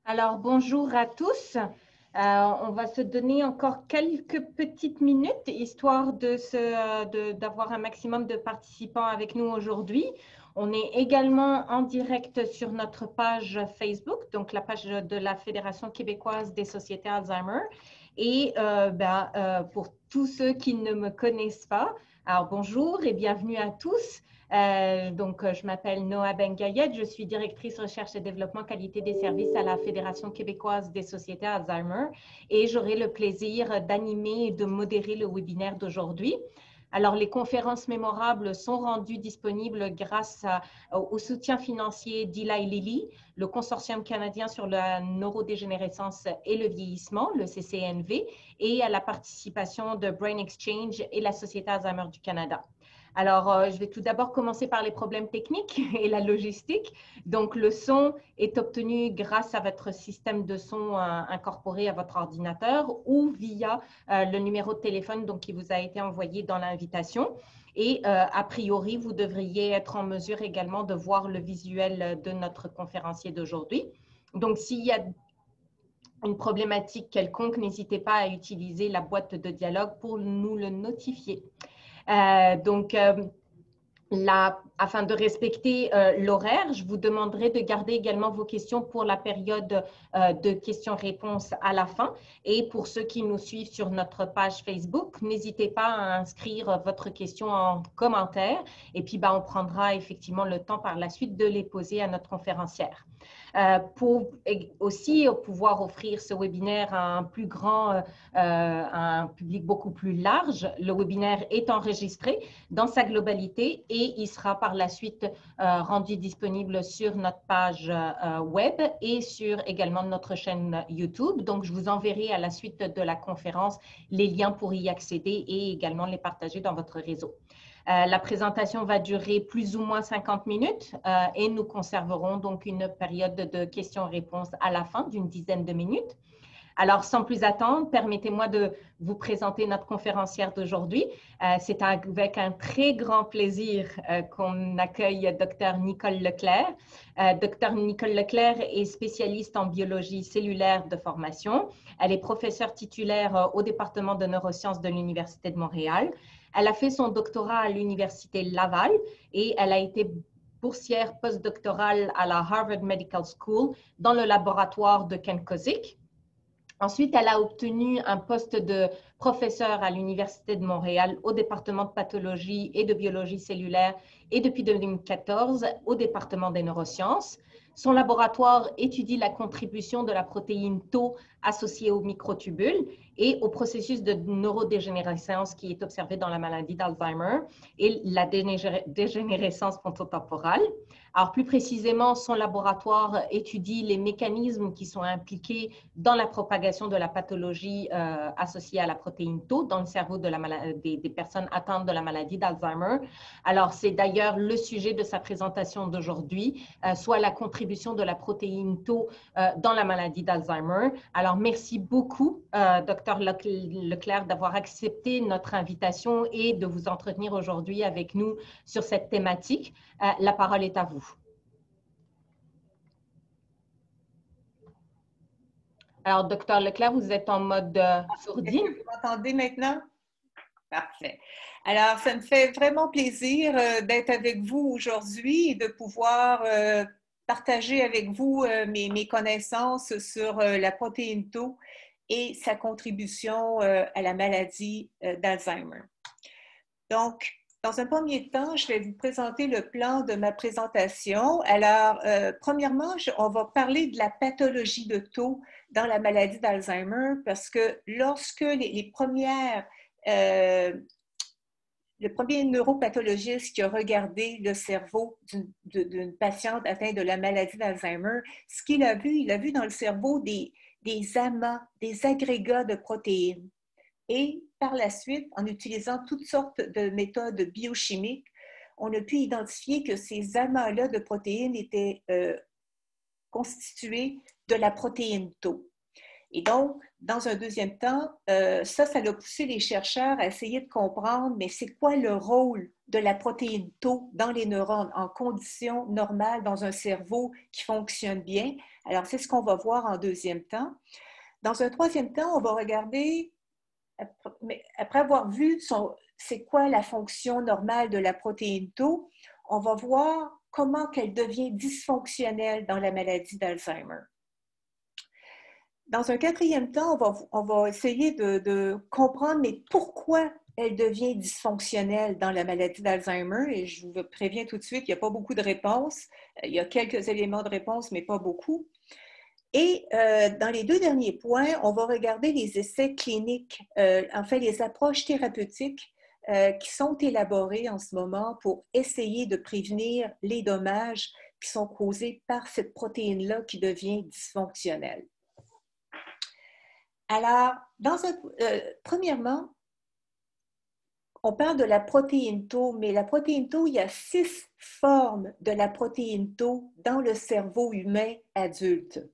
Alors, bonjour à tous. On va se donner encore quelques petites minutes, histoire d'avoir un maximum de participants avec nous aujourd'hui. On est également en direct sur notre page Facebook, donc la page de la Fédération québécoise des sociétés Alzheimer. Et pour tous ceux qui ne me connaissent pas, alors bonjour et bienvenue à tous. Je m'appelle Noa Bengayed, je suis directrice recherche et développement qualité des services à la Fédération québécoise des sociétés Alzheimer et j'aurai le plaisir d'animer et de modérer le webinaire d'aujourd'hui. Alors, les conférences mémorables sont rendues disponibles grâce au soutien financier d'Eli Lilly, le Consortium canadien sur la neurodégénérescence et le vieillissement, le CCNV, et à la participation de Brain Exchange et la Société Alzheimer du Canada. Alors, je vais tout d'abord commencer par les problèmes techniques et la logistique. Donc, le son est obtenu grâce à votre système de son incorporé à votre ordinateur ou via le numéro de téléphone qui vous a été envoyé dans l'invitation. Et a priori, vous devriez être en mesure également de voir le visuel de notre conférencier d'aujourd'hui. Donc, s'il y a une problématique quelconque, n'hésitez pas à utiliser la boîte de dialogue pour nous le notifier. Afin de respecter l'horaire, je vous demanderai de garder également vos questions pour la période de questions-réponses à la fin. Et pour ceux qui nous suivent sur notre page Facebook, n'hésitez pas à inscrire votre question en commentaire. Et puis, on prendra effectivement le temps par la suite de les poser à notre conférencière. Pour aussi pouvoir offrir ce webinaire à un public beaucoup plus large, le webinaire est enregistré dans sa globalité et il sera par la suite rendu disponible sur notre page web et sur également notre chaîne YouTube. Donc, je vous enverrai à la suite de la conférence les liens pour y accéder et également les partager dans votre réseau. La présentation va durer plus ou moins 50 minutes et nous conserverons donc une période de questions-réponses à la fin d'une dizaine de minutes. Alors, sans plus attendre, permettez-moi de vous présenter notre conférencière d'aujourd'hui. C'est avec un très grand plaisir qu'on accueille Dr. Nicole Leclerc. Dr. Nicole Leclerc est spécialiste en biologie cellulaire de formation. Elle est professeure titulaire au département de neurosciences de l'Université de Montréal. Elle a fait son doctorat à l'Université Laval et elle a été boursière postdoctorale à la Harvard Medical School dans le laboratoire de Ken Kozik. Ensuite, elle a obtenu un poste de professeur à l'Université de Montréal au département de pathologie et de biologie cellulaire et depuis 2014 au département des neurosciences. Son laboratoire étudie la contribution de la protéine Tau associée aux microtubules et au processus de neurodégénérescence qui est observé dans la maladie d'Alzheimer et la dégénérescence frontotemporale. Alors, plus précisément, son laboratoire étudie les mécanismes qui sont impliqués dans la propagation de la pathologie associée à la protéine Tau dans le cerveau des personnes atteintes de la maladie d'Alzheimer. Alors, c'est d'ailleurs le sujet de sa présentation d'aujourd'hui, soit la contribution de la protéine Tau dans la maladie d'Alzheimer. Alors, merci beaucoup, Dr. Leclerc, d'avoir accepté notre invitation et de vous entretenir aujourd'hui avec nous sur cette thématique. La parole est à vous. Alors, Dr. Leclerc, vous êtes en mode sourdine. Est-ce que vous m'entendez maintenant? Parfait. Alors, ça me fait vraiment plaisir d'être avec vous aujourd'hui et de pouvoir partager avec vous mes connaissances sur la protéine Tau et sa contribution à la maladie d'Alzheimer. Donc, dans un premier temps, je vais vous présenter le plan de ma présentation. Alors, premièrement, on va parler de la pathologie de Tau dans la maladie d'Alzheimer parce que lorsque le premier neuropathologiste qui a regardé le cerveau d'une patiente atteinte de la maladie d'Alzheimer, ce qu'il a vu, il a vu dans le cerveau des amas, des agrégats de protéines. Et par la suite, en utilisant toutes sortes de méthodes biochimiques, on a pu identifier que ces amas-là de protéines étaient constitués de la protéine Tau. Et donc, dans un deuxième temps, ça a poussé les chercheurs à essayer de comprendre, mais c'est quoi le rôle de la protéine Tau dans les neurones en conditions normales dans un cerveau qui fonctionne bien. Alors, c'est ce qu'on va voir en deuxième temps. Dans un troisième temps, on va regarder, après avoir vu c'est quoi la fonction normale de la protéine Tau, on va voir comment elle devient dysfonctionnelle dans la maladie d'Alzheimer. Dans un quatrième temps, on va essayer de comprendre, mais pourquoi elle devient dysfonctionnelle dans la maladie d'Alzheimer. Et je vous préviens tout de suite, il n'y a pas beaucoup de réponses. Il y a quelques éléments de réponse, mais pas beaucoup. Et dans les deux derniers points, on va regarder les essais cliniques, en fait les approches thérapeutiques qui sont élaborées en ce moment pour essayer de prévenir les dommages qui sont causés par cette protéine-là qui devient dysfonctionnelle. Alors, premièrement, on parle de la protéine Tau, mais la protéine Tau, il y a 6 formes de la protéine Tau dans le cerveau humain adulte.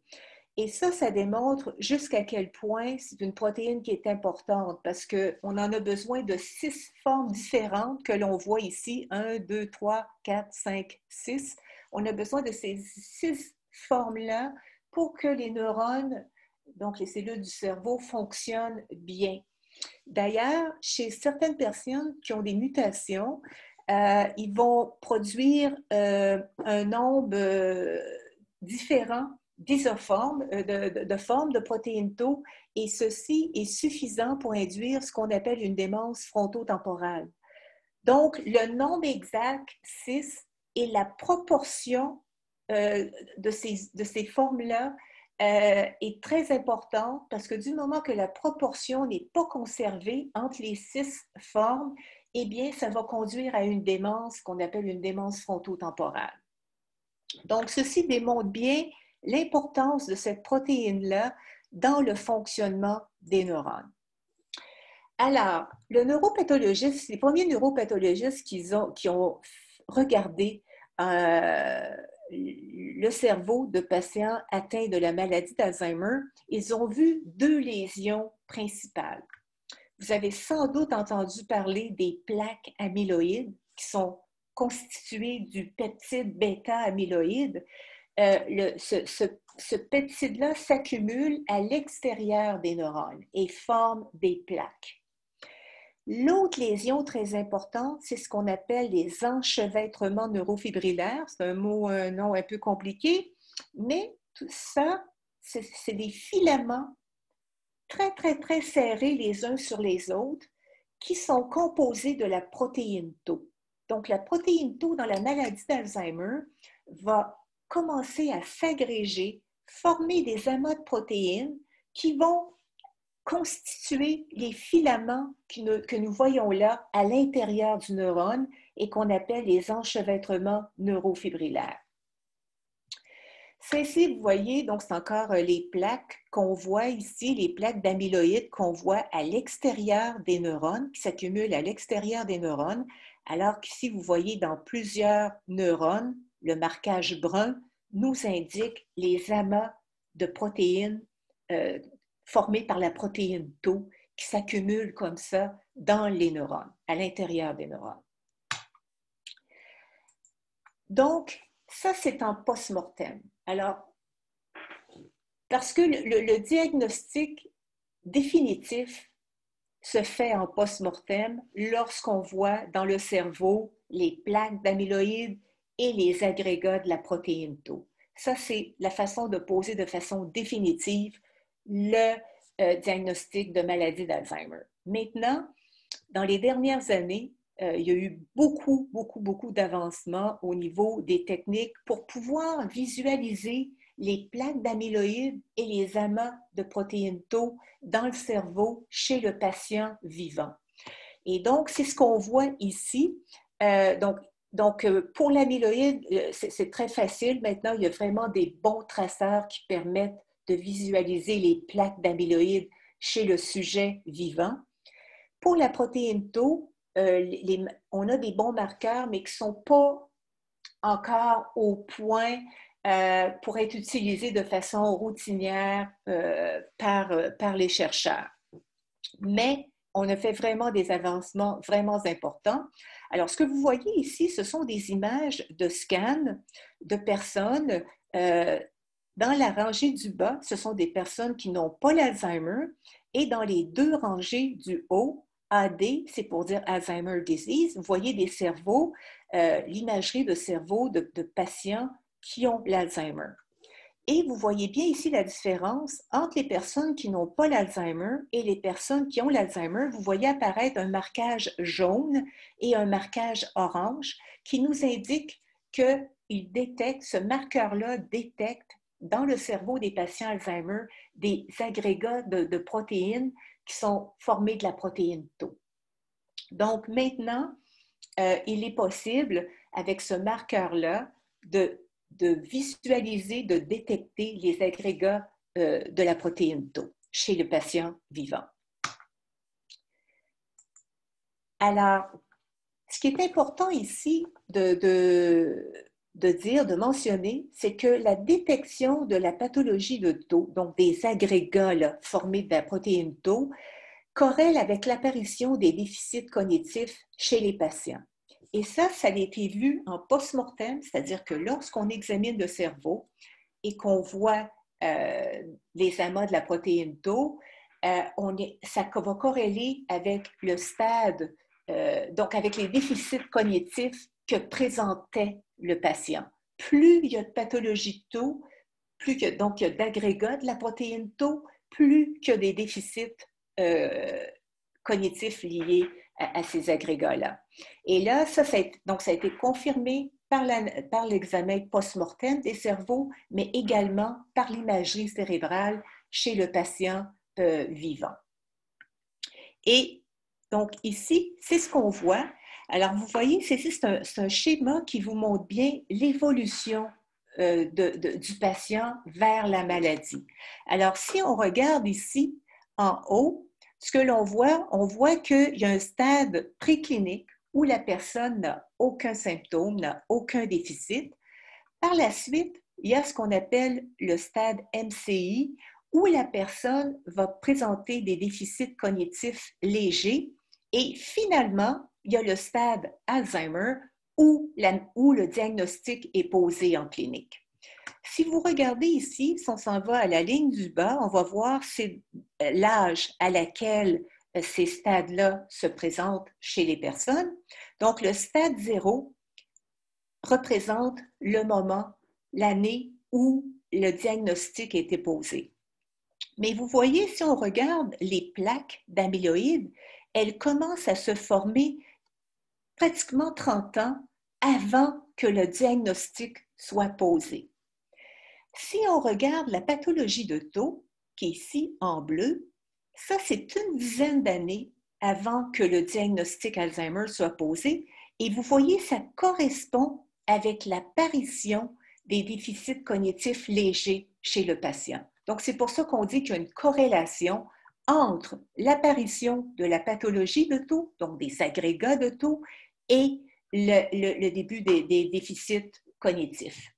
Et ça démontre jusqu'à quel point c'est une protéine qui est importante parce qu'on en a besoin de 6 formes différentes que l'on voit ici, 1, 2, 3, 4, 5, 6. On a besoin de ces 6 formes-là pour que les neurones, donc les cellules du cerveau, fonctionnent bien. D'ailleurs, chez certaines personnes qui ont des mutations, ils vont produire un nombre différent d'isoformes, de formes de protéines Tau, et ceci est suffisant pour induire ce qu'on appelle une démence frontotemporale. Donc, le nombre exact, 6, et la proportion de ces formes-là est très importante parce que du moment que la proportion n'est pas conservée entre les 6 formes, eh bien, ça va conduire à une démence qu'on appelle une démence frontotemporale. Donc, ceci démontre bien l'importance de cette protéine-là dans le fonctionnement des neurones. Alors, le neuropathologistes, les premiers neuropathologistes qui ont regardé le cerveau de patients atteints de la maladie d'Alzheimer, ils ont vu 2 lésions principales. Vous avez sans doute entendu parler des plaques amyloïdes qui sont constituées du peptide bêta-amyloïde. Ce peptide-là s'accumule à l'extérieur des neurones et forme des plaques. L'autre lésion très importante, c'est ce qu'on appelle les enchevêtrements neurofibrillaires. C'est un nom un peu compliqué, mais tout ça, c'est des filaments très, très, très serrés les uns sur les autres qui sont composés de la protéine Tau. Donc, la protéine Tau dans la maladie d'Alzheimer va commencer à s'agréger, former des amas de protéines qui vont constituer les filaments que nous voyons là à l'intérieur du neurone et qu'on appelle les enchevêtrements neurofibrillaires. Ceci, vous voyez, donc c'est encore les plaques qu'on voit ici, les plaques d'amyloïdes qu'on voit à l'extérieur des neurones, qui s'accumulent à l'extérieur des neurones, alors qu'ici, vous voyez dans plusieurs neurones, le marquage brun nous indique les amas de protéines formés par la protéine Tau qui s'accumulent comme ça dans les neurones, à l'intérieur des neurones. Donc, ça, c'est en post-mortem. Alors, parce que le diagnostic définitif se fait en post-mortem lorsqu'on voit dans le cerveau les plaques d'amyloïdes et les agrégats de la protéine Tau. Ça, c'est la façon de poser de façon définitive le diagnostic de maladie d'Alzheimer. Maintenant, dans les dernières années, il y a eu beaucoup d'avancements au niveau des techniques pour pouvoir visualiser les plaques d'amyloïdes et les amas de protéines Tau dans le cerveau chez le patient vivant. Et donc, c'est ce qu'on voit ici. Donc, pour l'amyloïde, c'est très facile. Maintenant, il y a vraiment des bons traceurs qui permettent de visualiser les plaques d'amyloïdes chez le sujet vivant. Pour la protéine Tau, on a des bons marqueurs, mais qui ne sont pas encore au point pour être utilisé de façon routinière par les chercheurs. Mais on a fait vraiment des avancements vraiment importants. Alors, ce que vous voyez ici, ce sont des images de scans de personnes. Dans la rangée du bas, ce sont des personnes qui n'ont pas l'Alzheimer, et dans les deux rangées du haut, AD, c'est pour dire Alzheimer disease, vous voyez des cerveaux, l'imagerie de cerveaux de patients qui ont l'Alzheimer. Et vous voyez bien ici la différence entre les personnes qui n'ont pas l'Alzheimer et les personnes qui ont l'Alzheimer. Vous voyez apparaître un marquage jaune et un marquage orange qui nous indique que ce marqueur-là détecte dans le cerveau des patients Alzheimer des agrégats de protéines qui sont formés de la protéine Tau. Donc maintenant, il est possible, avec ce marqueur-là, de visualiser, de détecter les agrégats de la protéine Tau chez le patient vivant. Alors, ce qui est important ici de mentionner, c'est que la détection de la pathologie de Tau, donc des agrégats là, formés de la protéine Tau, corrèle avec l'apparition des déficits cognitifs chez les patients. Et ça a été vu en post-mortem, c'est-à-dire que lorsqu'on examine le cerveau et qu'on voit les amas de la protéine Tau, ça va corréler avec le stade, donc avec les déficits cognitifs que présentait le patient. Plus il y a de pathologie de Tau, donc il y a d'agrégats de la protéine Tau, plus il y a des déficits cognitifs liés à ces agrégats-là. Et là, ça a été confirmé par l'examen post-mortem des cerveaux, mais également par l'imagerie cérébrale chez le patient vivant. Et donc ici, c'est ce qu'on voit. Alors, vous voyez, c'est un schéma qui vous montre bien l'évolution du patient vers la maladie. Alors, si on regarde ici en haut, ce que l'on voit, on voit qu'il y a un stade préclinique où la personne n'a aucun symptôme, n'a aucun déficit. Par la suite, il y a ce qu'on appelle le stade MCI, où la personne va présenter des déficits cognitifs légers. Et finalement, il y a le stade Alzheimer, où le diagnostic est posé en clinique. Si vous regardez ici, si on s'en va à la ligne du bas, on va voir l'âge à laquelle ces stades-là se présentent chez les personnes. Donc, le stade 0 représente le moment, l'année où le diagnostic a été posé. Mais vous voyez, si on regarde les plaques d'amyloïdes, elles commencent à se former pratiquement 30 ans avant que le diagnostic soit posé. Si on regarde la pathologie de Tau, qui est ici en bleu, ça c'est une dizaine d'années avant que le diagnostic Alzheimer soit posé, et vous voyez, ça correspond avec l'apparition des déficits cognitifs légers chez le patient. Donc c'est pour ça qu'on dit qu'il y a une corrélation entre l'apparition de la pathologie de Tau, donc des agrégats de Tau, et le début des déficits cognitifs.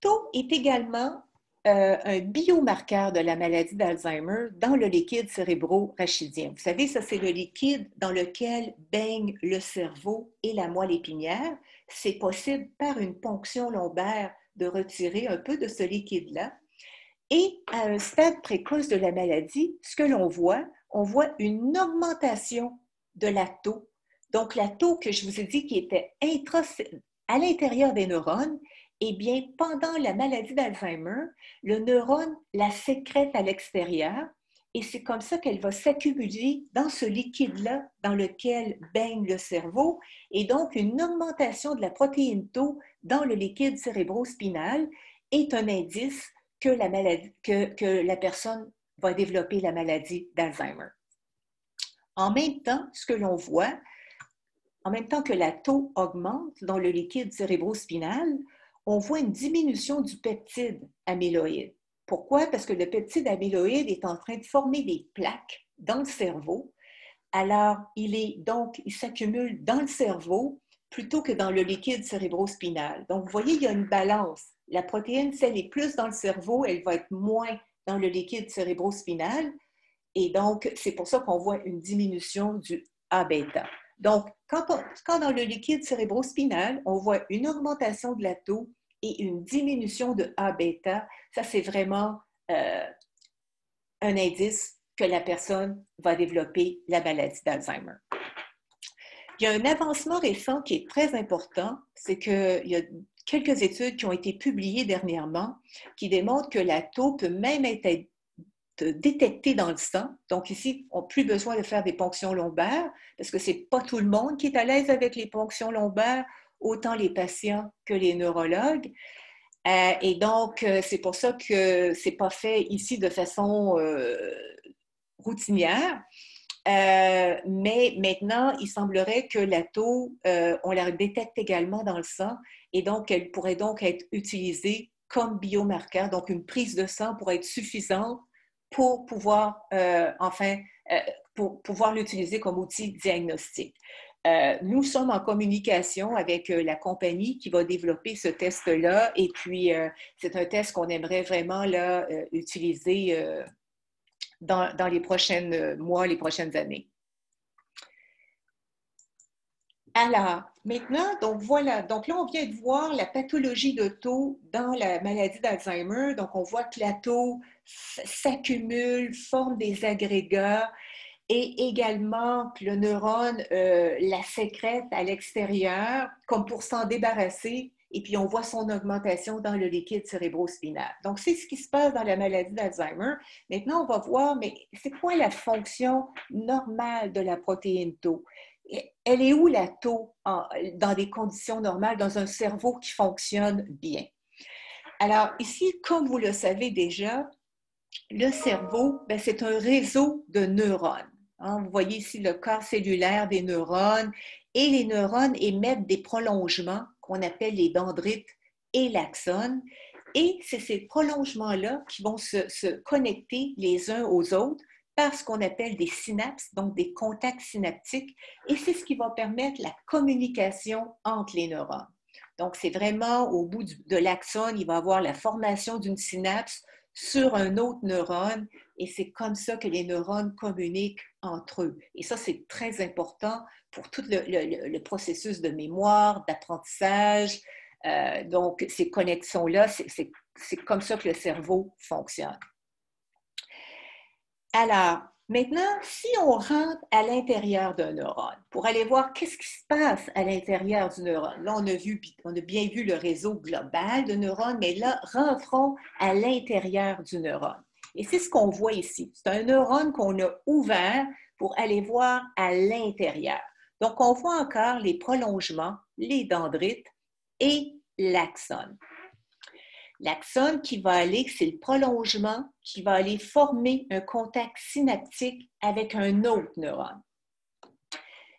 Tau est également un biomarqueur de la maladie d'Alzheimer dans le liquide cérébro-rachidien. Vous savez, ça c'est le liquide dans lequel baigne le cerveau et la moelle épinière. C'est possible par une ponction lombaire de retirer un peu de ce liquide-là. Et à un stade précoce de la maladie, ce que l'on voit, on voit une augmentation de la Tau. Donc la Tau que je vous ai dit qui était à l'intérieur des neurones, eh bien, pendant la maladie d'Alzheimer, le neurone la sécrète à l'extérieur et c'est comme ça qu'elle va s'accumuler dans ce liquide-là dans lequel baigne le cerveau et donc une augmentation de la protéine Tau dans le liquide cérébrospinal est un indice que la personne va développer la maladie d'Alzheimer. En même temps, ce que l'on voit, en même temps que la Tau augmente dans le liquide cérébrospinal, on voit une diminution du peptide amyloïde. Pourquoi? Parce que le peptide amyloïde est en train de former des plaques dans le cerveau. Alors, il s'accumule dans le cerveau plutôt que dans le liquide cérébrospinal. Donc, vous voyez, il y a une balance. La protéine, si elle est plus dans le cerveau, elle va être moins dans le liquide cérébrospinal. Et donc, c'est pour ça qu'on voit une diminution du A-bêta. Donc, quand dans le liquide cérébrospinal, on voit une augmentation de la tau et une diminution de A-bêta, ça, c'est vraiment un indice que la personne va développer la maladie d'Alzheimer. Il y a un avancement récent qui est très important, c'est qu'il y a quelques études qui ont été publiées dernièrement qui démontrent que la tau peut même être détectée dans le sang. Donc ici, on n'a plus besoin de faire des ponctions lombaires parce que ce n'est pas tout le monde qui est à l'aise avec les ponctions lombaires, autant les patients que les neurologues. Et donc, c'est pour ça que ce n'est pas fait ici de façon routinière. Mais maintenant, il semblerait que la tau, on la détecte également dans le sang et donc elle pourrait donc être utilisée comme biomarqueur. Donc, une prise de sang pourrait être suffisante pour pouvoir, pour pouvoir l'utiliser comme outil diagnostique. Nous sommes en communication avec la compagnie qui va développer ce test-là et puis c'est un test qu'on aimerait vraiment là, utiliser dans les prochains mois, les prochaines années. Alors, maintenant, donc voilà, donc là, on vient de voir la pathologie de tau dans la maladie d'Alzheimer. Donc, on voit que la tau s'accumule, forme des agrégats et également que le neurone la sécrète à l'extérieur comme pour s'en débarrasser. Et puis, on voit son augmentation dans le liquide cérébrospinal. Donc, c'est ce qui se passe dans la maladie d'Alzheimer. Maintenant, on va voir, mais c'est quoi la fonction normale de la protéine tau? Elle est où la tau dans des conditions normales, dans un cerveau qui fonctionne bien? Alors, ici, comme vous le savez déjà, le cerveau, c'est un réseau de neurones. Hein, vous voyez ici le corps cellulaire des neurones et les neurones émettent des prolongements qu'on appelle les dendrites et l'axone. Et c'est ces prolongements-là qui vont se connecter les uns aux autres par ce qu'on appelle des synapses, donc des contacts synaptiques. Et c'est ce qui va permettre la communication entre les neurones. Donc, c'est vraiment au bout de l'axone, il va y avoir la formation d'une synapse sur un autre neurone et c'est comme ça que les neurones communiquent entre eux. Et ça, c'est très important pour tout le processus de mémoire, d'apprentissage. Donc, ces connexions-là, c'est comme ça que le cerveau fonctionne. Alors, maintenant, si on rentre à l'intérieur d'un neurone pour aller voir qu'est-ce qui se passe à l'intérieur du neurone, là, on a bien vu le réseau global de neurones, mais là, rentrons à l'intérieur du neurone. Et c'est ce qu'on voit ici. C'est un neurone qu'on a ouvert pour aller voir à l'intérieur. Donc, on voit encore les prolongements, les dendrites et l'axone. L'axone qui va aller, c'est le prolongement qui va aller former un contact synaptique avec un autre neurone.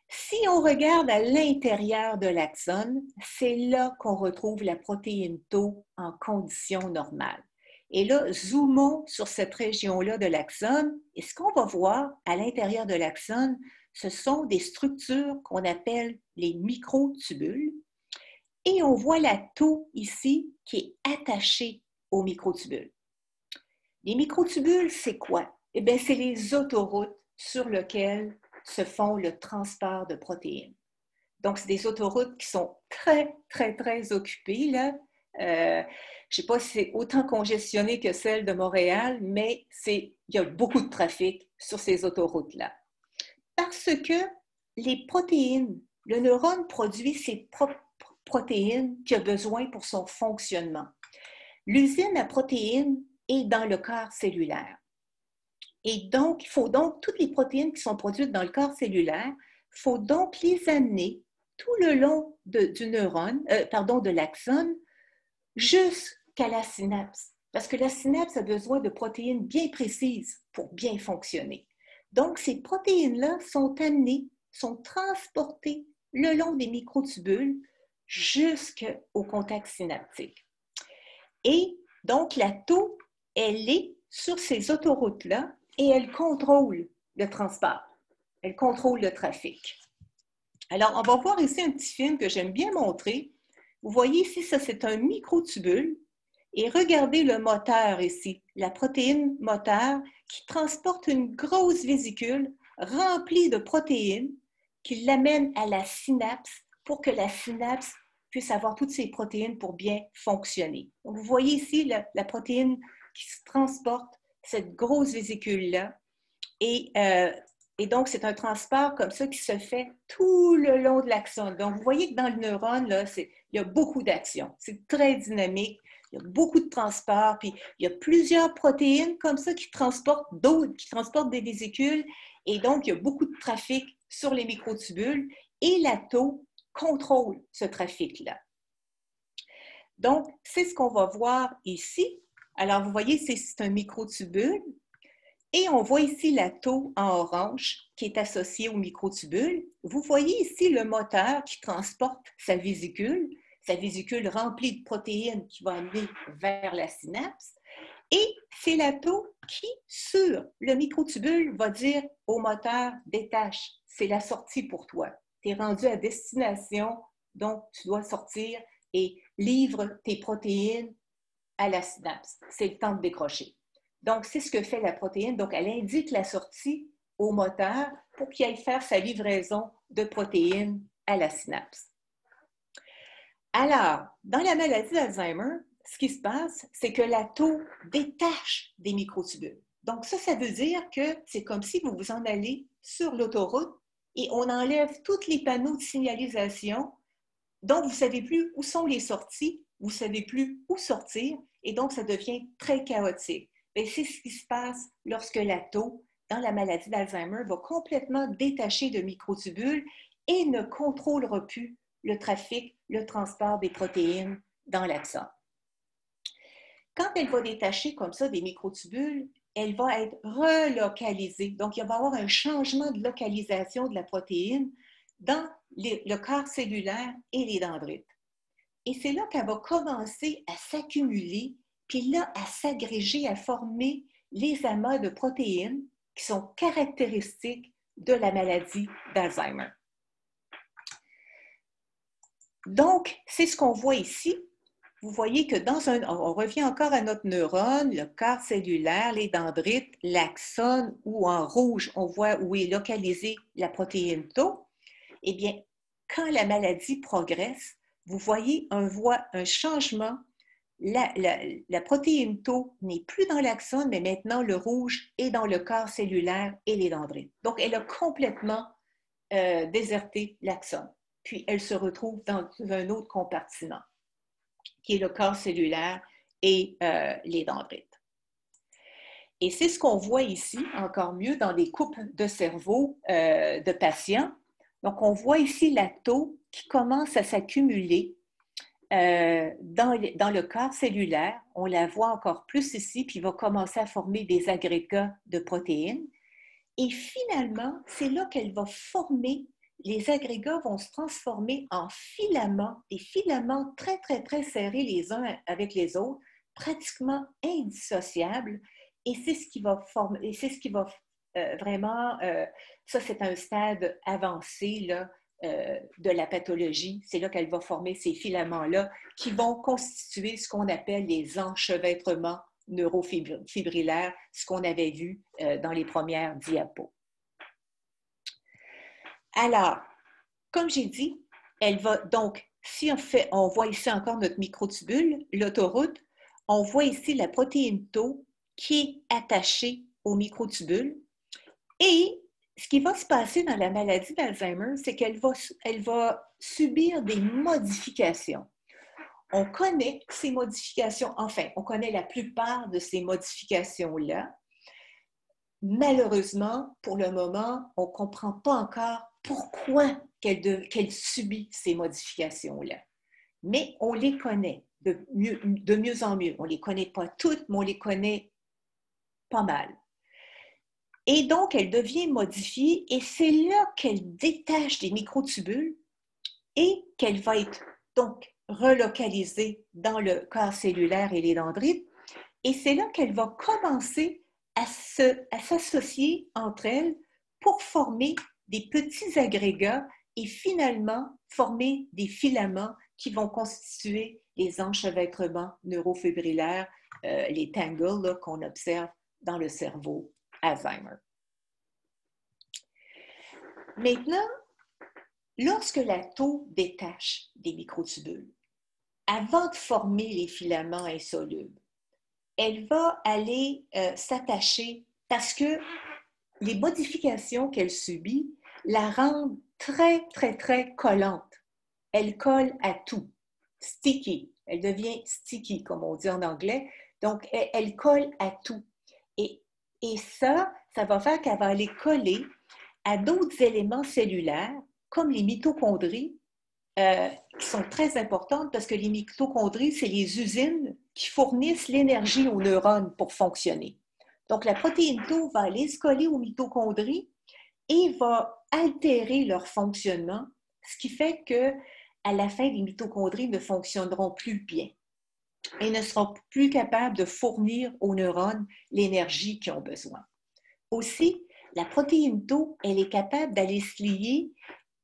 Si on regarde à l'intérieur de l'axone, c'est là qu'on retrouve la protéine tau en conditions normales. Et là, zoomons sur cette région-là de l'axone et ce qu'on va voir à l'intérieur de l'axone, ce sont des structures qu'on appelle les microtubules. Et on voit la tau ici qui est attachée aux microtubules. Les microtubules, c'est quoi? Eh bien, c'est les autoroutes sur lesquelles se font le transport de protéines. Donc, c'est des autoroutes qui sont très, très, très occupées, là. Je ne sais pas si c'est autant congestionné que celle de Montréal, mais il y a beaucoup de trafic sur ces autoroutes-là. Parce que les protéines, le neurone produit ses propres protéines qu'il a besoin pour son fonctionnement. L'usine à protéines est dans le corps cellulaire. Et donc, il faut donc, toutes les protéines qui sont produites dans le corps cellulaire, il faut donc les amener tout le long du neurone, de l'axone, jusqu'à la synapse. Parce que la synapse a besoin de protéines bien précises pour bien fonctionner. Donc, ces protéines-là sont amenées, sont transportées le long des microtubules jusqu'au contact synaptique. Et donc, la tau, elle est sur ces autoroutes-là et elle contrôle le transport. Elle contrôle le trafic. Alors, on va voir ici un petit film que j'aime bien montrer. Vous voyez ici, ça c'est un microtubule. Et regardez le moteur ici, la protéine moteur qui transporte une grosse vésicule remplie de protéines qui l'amène à la synapse pour que la synapse puisse avoir toutes ces protéines pour bien fonctionner. Donc, vous voyez ici la protéine qui se transporte, cette grosse vésicule-là. Et donc, c'est un transport comme ça qui se fait tout le long de l'axone. Donc, vous voyez que dans le neurone, là, il y a beaucoup d'actions. C'est très dynamique. Il y a beaucoup de transport, puis il y a plusieurs protéines comme ça qui transportent d'autres, qui transportent des vésicules. Et donc, il y a beaucoup de trafic sur les microtubules et la tau contrôle ce trafic-là. Donc, c'est ce qu'on va voir ici. Alors, vous voyez, c'est un microtubule. Et on voit ici la tau en orange qui est associée au microtubule. Vous voyez ici le moteur qui transporte sa vésicule remplie de protéines qui va amener vers la synapse. Et c'est la tau qui, sur le microtubule, va dire au moteur « détache, c'est la sortie pour toi. Tu es rendu à destination, donc tu dois sortir et livre tes protéines à la synapse. C'est le temps de décrocher. » Donc, c'est ce que fait la protéine. Donc, elle indique la sortie au moteur pour qu'il aille faire sa livraison de protéines à la synapse. Alors, dans la maladie d'Alzheimer, ce qui se passe, c'est que la tau détache des microtubules. Donc, ça veut dire que c'est comme si vous vous en allez sur l'autoroute et on enlève tous les panneaux de signalisation. Donc, vous ne savez plus où sont les sorties, vous ne savez plus où sortir et donc ça devient très chaotique. Et c'est ce qui se passe lorsque la tau, dans la maladie d'Alzheimer, va complètement détacher de microtubules et ne contrôlera plus le trafic, le transport des protéines dans l'axone. Quand elle va détacher comme ça des microtubules, elle va être relocalisée. Donc, il va y avoir un changement de localisation de la protéine dans le corps cellulaire et les dendrites. Et c'est là qu'elle va commencer à s'accumuler, puis là, à s'agréger, à former les amas de protéines qui sont caractéristiques de la maladie d'Alzheimer. Donc, c'est ce qu'on voit ici. Vous voyez que on revient encore à notre neurone, le corps cellulaire, les dendrites, l'axone, où en rouge, on voit où est localisée la protéine tau. Eh bien, quand la maladie progresse, vous voyez un changement. La protéine tau n'est plus dans l'axone, mais maintenant le rouge est dans le corps cellulaire et les dendrites. Donc, elle a complètement déserté l'axone. Puis, elle se retrouve dans un autre compartiment, qui est le corps cellulaire et les dendrites. Et c'est ce qu'on voit ici, encore mieux, dans des coupes de cerveau de patients. Donc, on voit ici la tau qui commence à s'accumuler dans le corps cellulaire. On la voit encore plus ici, puis va commencer à former des agrégats de protéines. Et finalement, c'est là qu'elle va former, les agrégats vont se transformer en filaments, des filaments très, très, très serrés les uns avec les autres, pratiquement indissociables. Et c'est ce qui va former, et c'est ce qui va vraiment, ça c'est un stade avancé là, de la pathologie. C'est là qu'elle va former ces filaments-là qui vont constituer ce qu'on appelle les enchevêtrements neurofibrillaires, ce qu'on avait vu dans les premières diapos. Alors, comme j'ai dit, elle va donc, si on voit ici encore notre microtubule, l'autoroute, on voit ici la protéine tau qui est attachée au microtubule. Et ce qui va se passer dans la maladie d'Alzheimer, c'est qu'elle va subir des modifications. On connaît ces modifications, enfin, on connaît la plupart de ces modifications-là. Malheureusement, pour le moment, on ne comprend pas encore pourquoi qu'elle subit ces modifications-là. Mais on les connaît de mieux en mieux. On ne les connaît pas toutes, mais on les connaît pas mal. Et donc, elle devient modifiée et c'est là qu'elle détache des microtubules et qu'elle va être donc relocalisée dans le corps cellulaire et les dendrites. Et c'est là qu'elle va commencer à s'associer entre elles pour former des petits agrégats et finalement former des filaments qui vont constituer les enchevêtrements neurofibrillaires, les tangles qu'on observe dans le cerveau Alzheimer. Maintenant, lorsque la tau détache des microtubules, avant de former les filaments insolubles, elle va aller s'attacher parce que les modifications qu'elle subit la rendent très, très, très collante. Elle colle à tout. Sticky. Elle devient sticky, comme on dit en anglais. Donc, elle colle à tout. Et ça va faire qu'elle va aller coller à d'autres éléments cellulaires, comme les mitochondries, qui sont très importantes parce que les mitochondries, c'est les usines qui fournissent l'énergie aux neurones pour fonctionner. Donc, la protéine tau va aller se coller aux mitochondries et va altérer leur fonctionnement, ce qui fait qu'à la fin, les mitochondries ne fonctionneront plus bien et ne seront plus capables de fournir aux neurones l'énergie qu'ils ont besoin. Aussi, la protéine tau, elle est capable d'aller se lier.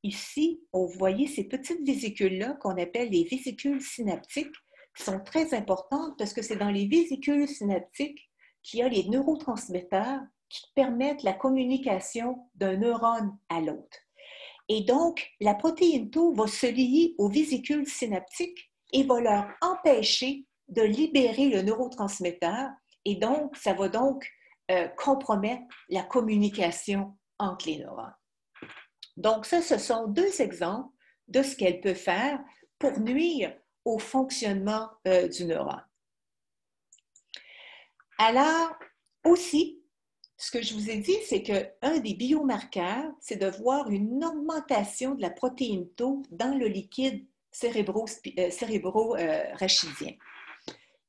Ici, vous voyez ces petites vésicules-là qu'on appelle les vésicules synaptiques, qui sont très importantes parce que c'est dans les vésicules synaptiques qu'il y a les neurotransmetteurs qui permettent la communication d'un neurone à l'autre. Et donc, la protéine tau va se lier aux vésicules synaptiques et va leur empêcher de libérer le neurotransmetteur. Et donc, ça va donc compromettre la communication entre les neurones. Donc, ça, ce sont deux exemples de ce qu'elle peut faire pour nuire au fonctionnement du neurone. Alors, aussi, ce que je vous ai dit, c'est qu'un des biomarqueurs, c'est de voir une augmentation de la protéine tau dans le liquide cérébro-rachidien.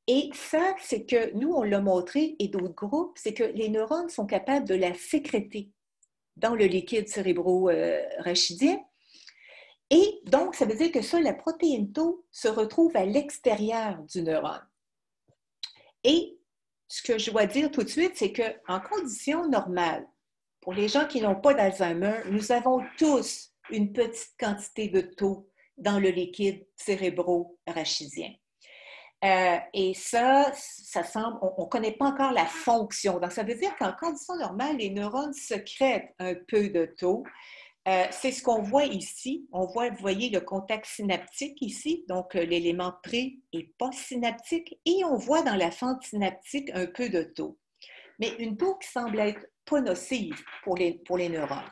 Et ça, c'est que nous, on l'a montré, et d'autres groupes, c'est que les neurones sont capables de la sécréter dans le liquide cérébro-rachidien. Et donc, ça veut dire que ça, la protéine tau se retrouve à l'extérieur du neurone. Et ce que je dois dire tout de suite, c'est qu'en conditions normales, pour les gens qui n'ont pas d'Alzheimer, nous avons tous une petite quantité de tau dans le liquide cérébro-rachidien. Et ça semble, on ne connaît pas encore la fonction. Donc, ça veut dire qu'en conditions normales, les neurones sécrètent un peu de tau. C'est ce qu'on voit ici. On voit, vous voyez, le contact synaptique ici, donc l'élément pré- et post-synaptique, et on voit dans la fente synaptique un peu de tau. Mais une tau qui semble être pas nocive pour les neurones.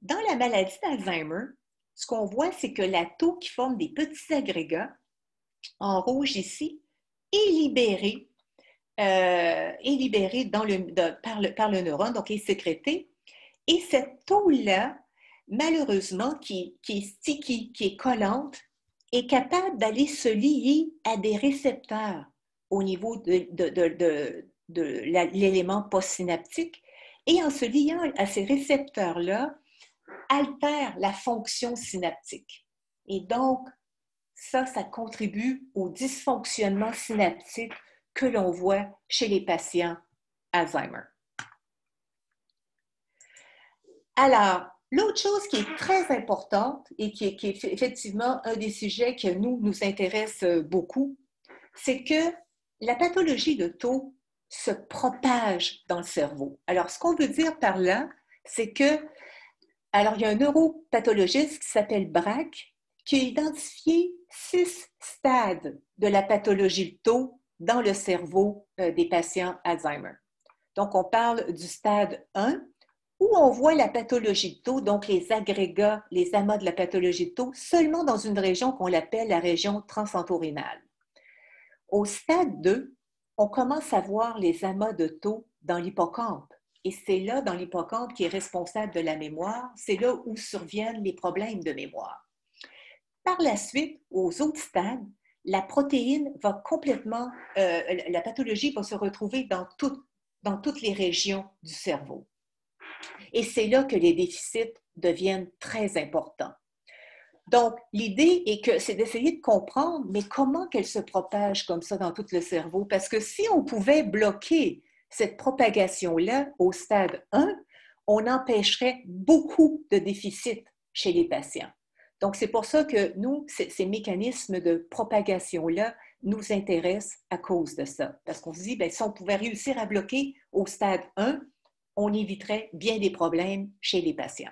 Dans la maladie d'Alzheimer, ce qu'on voit, c'est que la tau qui forme des petits agrégats, en rouge ici, est libérée par le neurone, donc est sécrétée. Et cette tau-là, malheureusement, qui est sticky, qui est collante, est capable d'aller se lier à des récepteurs au niveau de l'élément postsynaptique. Et en se liant à ces récepteurs-là, altère la fonction synaptique. Et donc, ça contribue au dysfonctionnement synaptique que l'on voit chez les patients Alzheimer. Alors, l'autre chose qui est très importante et qui est effectivement un des sujets qui nous intéresse beaucoup, c'est que la pathologie de tau se propage dans le cerveau. Alors, ce qu'on veut dire par là, c'est que, alors il y a un neuropathologiste qui s'appelle Braak, qui a identifié 6 stades de la pathologie de tau dans le cerveau des patients Alzheimer. Donc, on parle du stade 1, où on voit la pathologie de tau, donc les agrégats, les amas de la pathologie de tau, seulement dans une région qu'on appelle la région transentorhinale. Au stade 2, on commence à voir les amas de tau dans l'hippocampe. Et c'est là, dans l'hippocampe, qui est responsable de la mémoire, c'est là où surviennent les problèmes de mémoire. Par la suite, aux autres stades, la protéine va complètement, la pathologie va se retrouver dans toutes les régions du cerveau. Et c'est là que les déficits deviennent très importants. Donc, l'idée est que c'est d'essayer de comprendre, mais comment qu'elle se propage comme ça dans tout le cerveau? Parce que si on pouvait bloquer cette propagation-là au stade 1, on empêcherait beaucoup de déficits chez les patients. Donc, c'est pour ça que nous, ces mécanismes de propagation-là nous intéressent à cause de ça. Parce qu'on se dit, bien, si on pouvait réussir à bloquer au stade 1, on éviterait bien des problèmes chez les patients.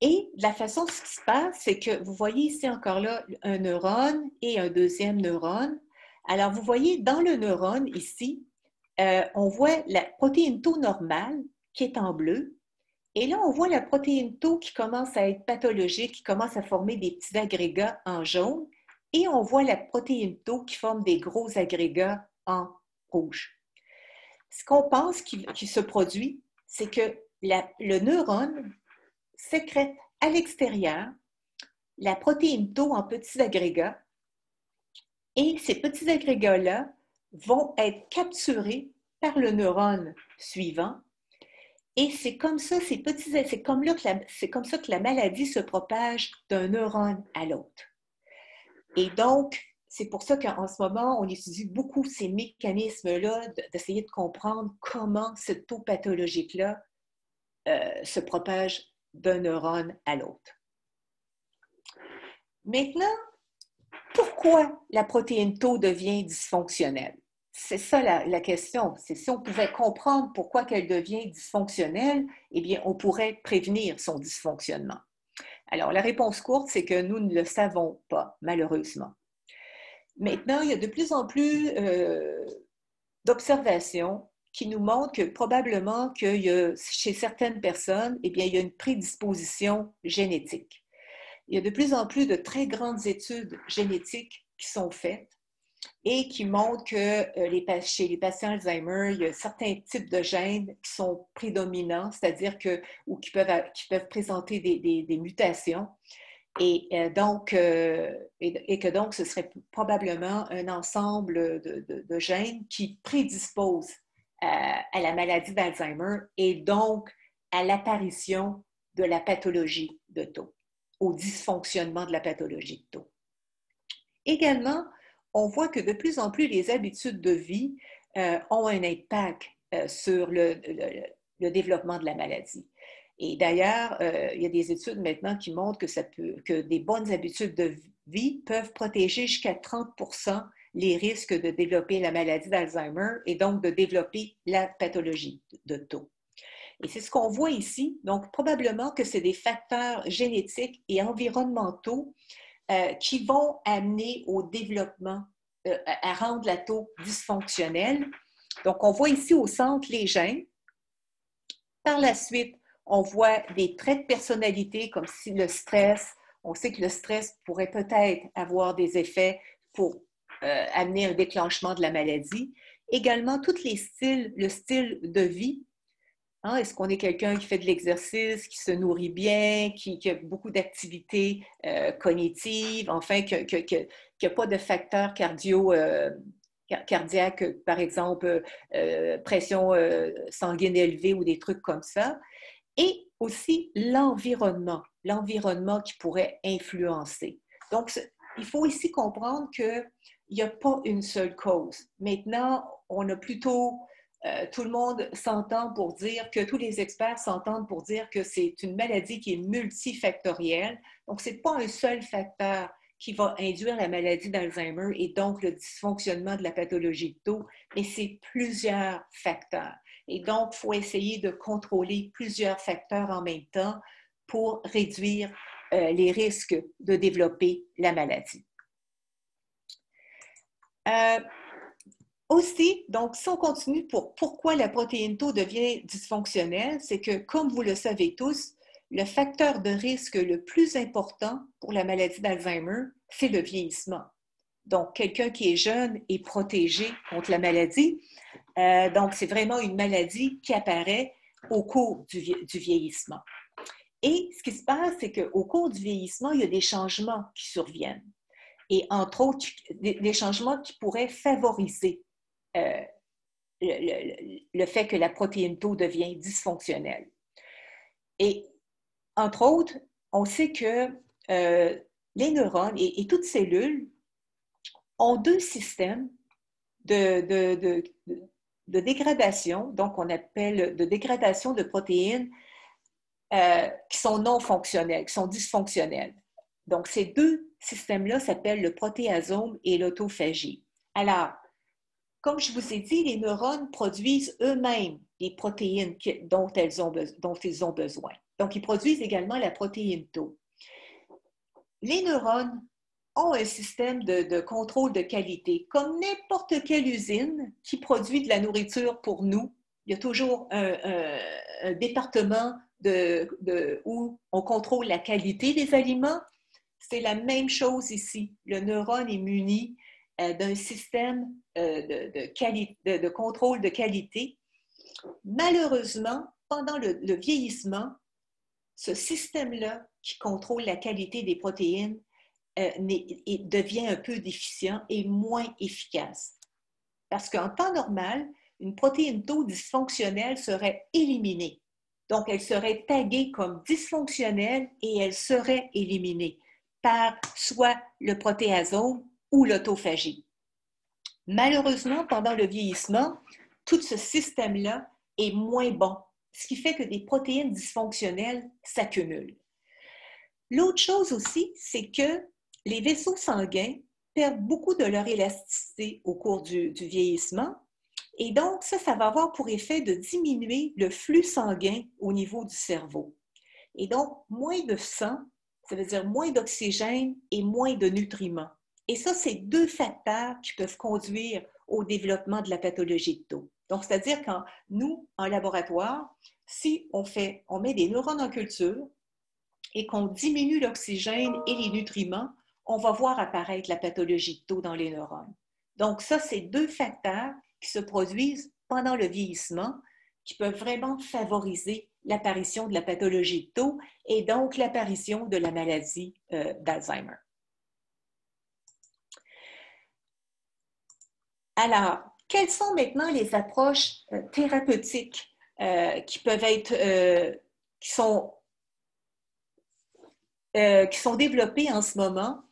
Et la façon ce qui se passe, c'est que vous voyez ici encore là un neurone et un deuxième neurone. Alors, vous voyez dans le neurone ici, on voit la protéine tau normale qui est en bleu. Et là, on voit la protéine tau qui commence à être pathologique, qui commence à former des petits agrégats en jaune. Et on voit la protéine tau qui forme des gros agrégats en rouge. Ce qu'on pense qui se produit, c'est que le neurone sécrète à l'extérieur la protéine tau en petits agrégats et ces petits agrégats-là vont être capturés par le neurone suivant et c'est comme ça, c'est comme ça que la maladie se propage d'un neurone à l'autre. Et donc, c'est pour ça qu'en ce moment, on étudie beaucoup ces mécanismes-là, d'essayer de comprendre comment cette tau pathologique-là se propage d'un neurone à l'autre. Maintenant, pourquoi la protéine tau devient dysfonctionnelle? C'est ça la question. C'est si on pouvait comprendre pourquoi elle devient dysfonctionnelle, eh bien, on pourrait prévenir son dysfonctionnement. Alors, la réponse courte, c'est que nous ne le savons pas, malheureusement. Maintenant, il y a de plus en plus d'observations qui nous montrent que probablement que chez certaines personnes, eh bien, il y a une prédisposition génétique. Il y a de plus en plus de très grandes études génétiques qui sont faites et qui montrent que chez les patients Alzheimer, il y a certains types de gènes qui sont prédominants, c'est-à-dire ou qui peuvent présenter des mutations. Et que donc, ce serait probablement un ensemble de gènes qui prédisposent à la maladie d'Alzheimer et donc à l'apparition de la pathologie de tau, au dysfonctionnement de la pathologie de tau. Également, on voit que de plus en plus les habitudes de vie ont un impact sur le développement de la maladie. Et d'ailleurs, il y a des études maintenant qui montrent que des bonnes habitudes de vie peuvent protéger jusqu'à 30% les risques de développer la maladie d'Alzheimer et donc de développer la pathologie de tau. Et c'est ce qu'on voit ici. Donc, probablement que c'est des facteurs génétiques et environnementaux qui vont amener au développement, à rendre la tau dysfonctionnelle. Donc, on voit ici au centre les gènes. Par la suite, on voit des traits de personnalité comme si le stress, on sait que le stress pourrait peut-être avoir des effets pour amener un déclenchement de la maladie. Également, le style de vie. Hein, est-ce qu'on est quelqu'un qui fait de l'exercice, qui se nourrit bien, qui a beaucoup d'activités cognitives, enfin, qui n'a pas de facteurs cardiaques, par exemple, pression sanguine élevée ou des trucs comme ça. Et aussi l'environnement qui pourrait influencer. Donc, il faut ici comprendre qu'il n'y a pas une seule cause. Maintenant, on a plutôt, tout le monde s'entend pour dire que, tous les experts s'entendent pour dire que c'est une maladie qui est multifactorielle. Donc, ce n'est pas un seul facteur qui va induire la maladie d'Alzheimer et donc le dysfonctionnement de la pathologie de tau, mais c'est plusieurs facteurs. Et donc, il faut essayer de contrôler plusieurs facteurs en même temps pour réduire les risques de développer la maladie. Aussi, donc, si on continue pour pourquoi la protéine tau devient dysfonctionnelle, c'est que, comme vous le savez tous, le facteur de risque le plus important pour la maladie d'Alzheimer, c'est le vieillissement. Donc, quelqu'un qui est jeune est protégé contre la maladie. Donc, c'est vraiment une maladie qui apparaît au cours du vieillissement. Et ce qui se passe, c'est qu'au cours du vieillissement, il y a des changements qui surviennent. Et entre autres, des changements qui pourraient favoriser le fait que la protéine tau devient dysfonctionnelle. Et entre autres, on sait que les neurones et toutes cellules ont deux systèmes de dégradation, donc on appelle de dégradation de protéines qui sont non fonctionnels, qui sont dysfonctionnels. Donc, ces deux systèmes-là s'appellent le protéasome et l'autophagie. Alors, comme je vous ai dit, les neurones produisent eux-mêmes les protéines dont ils ont besoin. Donc, ils produisent également la protéine Tau. Les neurones ont un système de contrôle de qualité, comme n'importe quelle usine qui produit de la nourriture pour nous. Il y a toujours un département où on contrôle la qualité des aliments. C'est la même chose ici. Le neurone est muni d'un système de contrôle de qualité. Malheureusement, pendant le vieillissement, ce système-là qui contrôle la qualité des protéines devient un peu déficient et moins efficace. Parce qu'en temps normal, une protéine Tau dysfonctionnelle serait éliminée. Donc, elle serait taguée comme dysfonctionnelle et elle serait éliminée par soit le protéasome ou l'autophagie. Malheureusement, pendant le vieillissement, tout ce système-là est moins bon, ce qui fait que des protéines dysfonctionnelles s'accumulent. L'autre chose aussi, c'est que les vaisseaux sanguins perdent beaucoup de leur élasticité au cours du vieillissement. Et donc, ça va avoir pour effet de diminuer le flux sanguin au niveau du cerveau. Et donc, moins de sang, ça veut dire moins d'oxygène et moins de nutriments. Et ça, c'est deux facteurs qui peuvent conduire au développement de la pathologie de Tau. Donc, c'est-à-dire quand nous, en laboratoire, si on met des neurones en culture et qu'on diminue l'oxygène et les nutriments, on va voir apparaître la pathologie de Tau dans les neurones. Donc, ça, c'est deux facteurs qui se produisent pendant le vieillissement qui peuvent vraiment favoriser l'apparition de la pathologie de Tau et donc l'apparition de la maladie d'Alzheimer. Alors, quelles sont maintenant les approches thérapeutiques qui peuvent être, qui sont développées en ce moment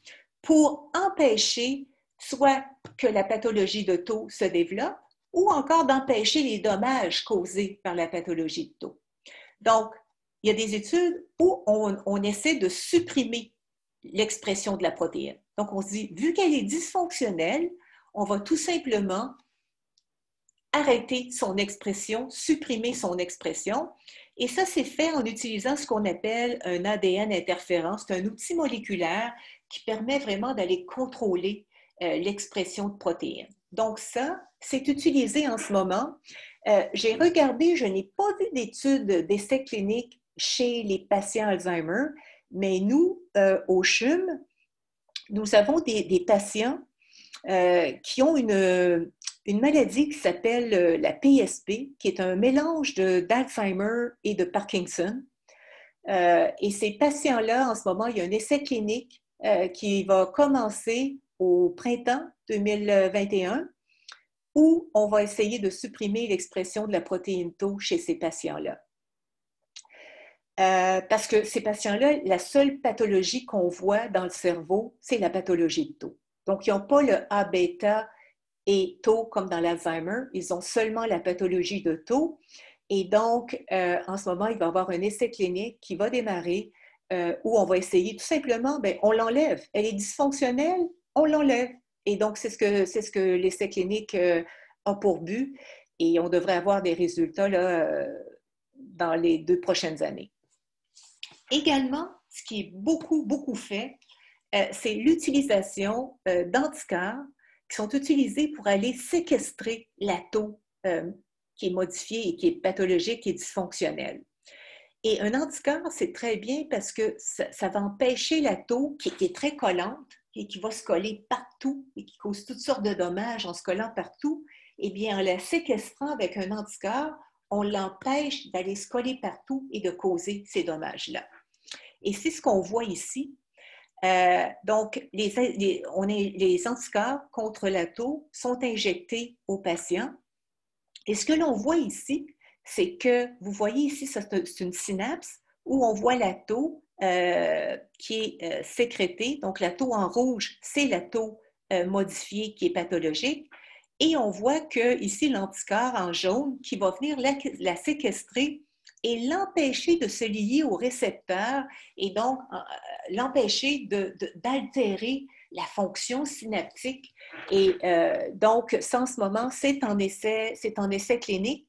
pour empêcher soit que la pathologie de Tau se développe ou encore d'empêcher les dommages causés par la pathologie de Tau. Donc, il y a des études où on essaie de supprimer l'expression de la protéine. Donc, on se dit, vu qu'elle est dysfonctionnelle, on va tout simplement arrêter son expression, supprimer son expression. Et ça, c'est fait en utilisant ce qu'on appelle un ADN interférent. C'est un outil moléculaire qui permet vraiment d'aller contrôler l'expression de protéines. Donc ça, c'est utilisé en ce moment. J'ai regardé, je n'ai pas vu d'études d'essais cliniques chez les patients Alzheimer, mais nous, au CHUM, nous avons des patients qui ont une maladie qui s'appelle la PSP, qui est un mélange d'Alzheimer et de Parkinson. Et ces patients-là, en ce moment, il y a un essai clinique qui va commencer au printemps 2021, où on va essayer de supprimer l'expression de la protéine Tau chez ces patients-là. Parce que ces patients-là, la seule pathologie qu'on voit dans le cerveau, c'est la pathologie de Tau. Donc, ils n'ont pas le A-bêta et Tau comme dans l'Alzheimer, ils ont seulement la pathologie de Tau. Et donc, en ce moment, il va y avoir un essai clinique qui va démarrer où on va essayer tout simplement, bien, on l'enlève. Elle est dysfonctionnelle, on l'enlève. Et donc, c'est ce que l'essai clinique a pour but. Et on devrait avoir des résultats là, dans les 2 prochaines années. Également, ce qui est beaucoup, beaucoup fait, c'est l'utilisation d'anticorps qui sont utilisés pour aller séquestrer la Tau qui est modifiée et qui est pathologique et dysfonctionnelle. Et un anticorps, c'est très bien parce que ça va empêcher la Tau qui est très collante et qui va se coller partout et qui cause toutes sortes de dommages en se collant partout. Eh bien, en la séquestrant avec un anticorps, on l'empêche d'aller se coller partout et de causer ces dommages-là. Et c'est ce qu'on voit ici. Donc, les anticorps contre la Tau sont injectés aux patients. Et ce que l'on voit ici, c'est que, vous voyez ici, c'est une synapse où on voit la Tau qui est sécrétée. Donc, la Tau en rouge, c'est la Tau modifiée qui est pathologique. Et on voit que ici l'anticorps en jaune qui va venir la séquestrer et l'empêcher de se lier au récepteur et donc l'empêcher d'altérer la fonction synaptique. Et donc, ça, en ce moment, c'est en essai clinique.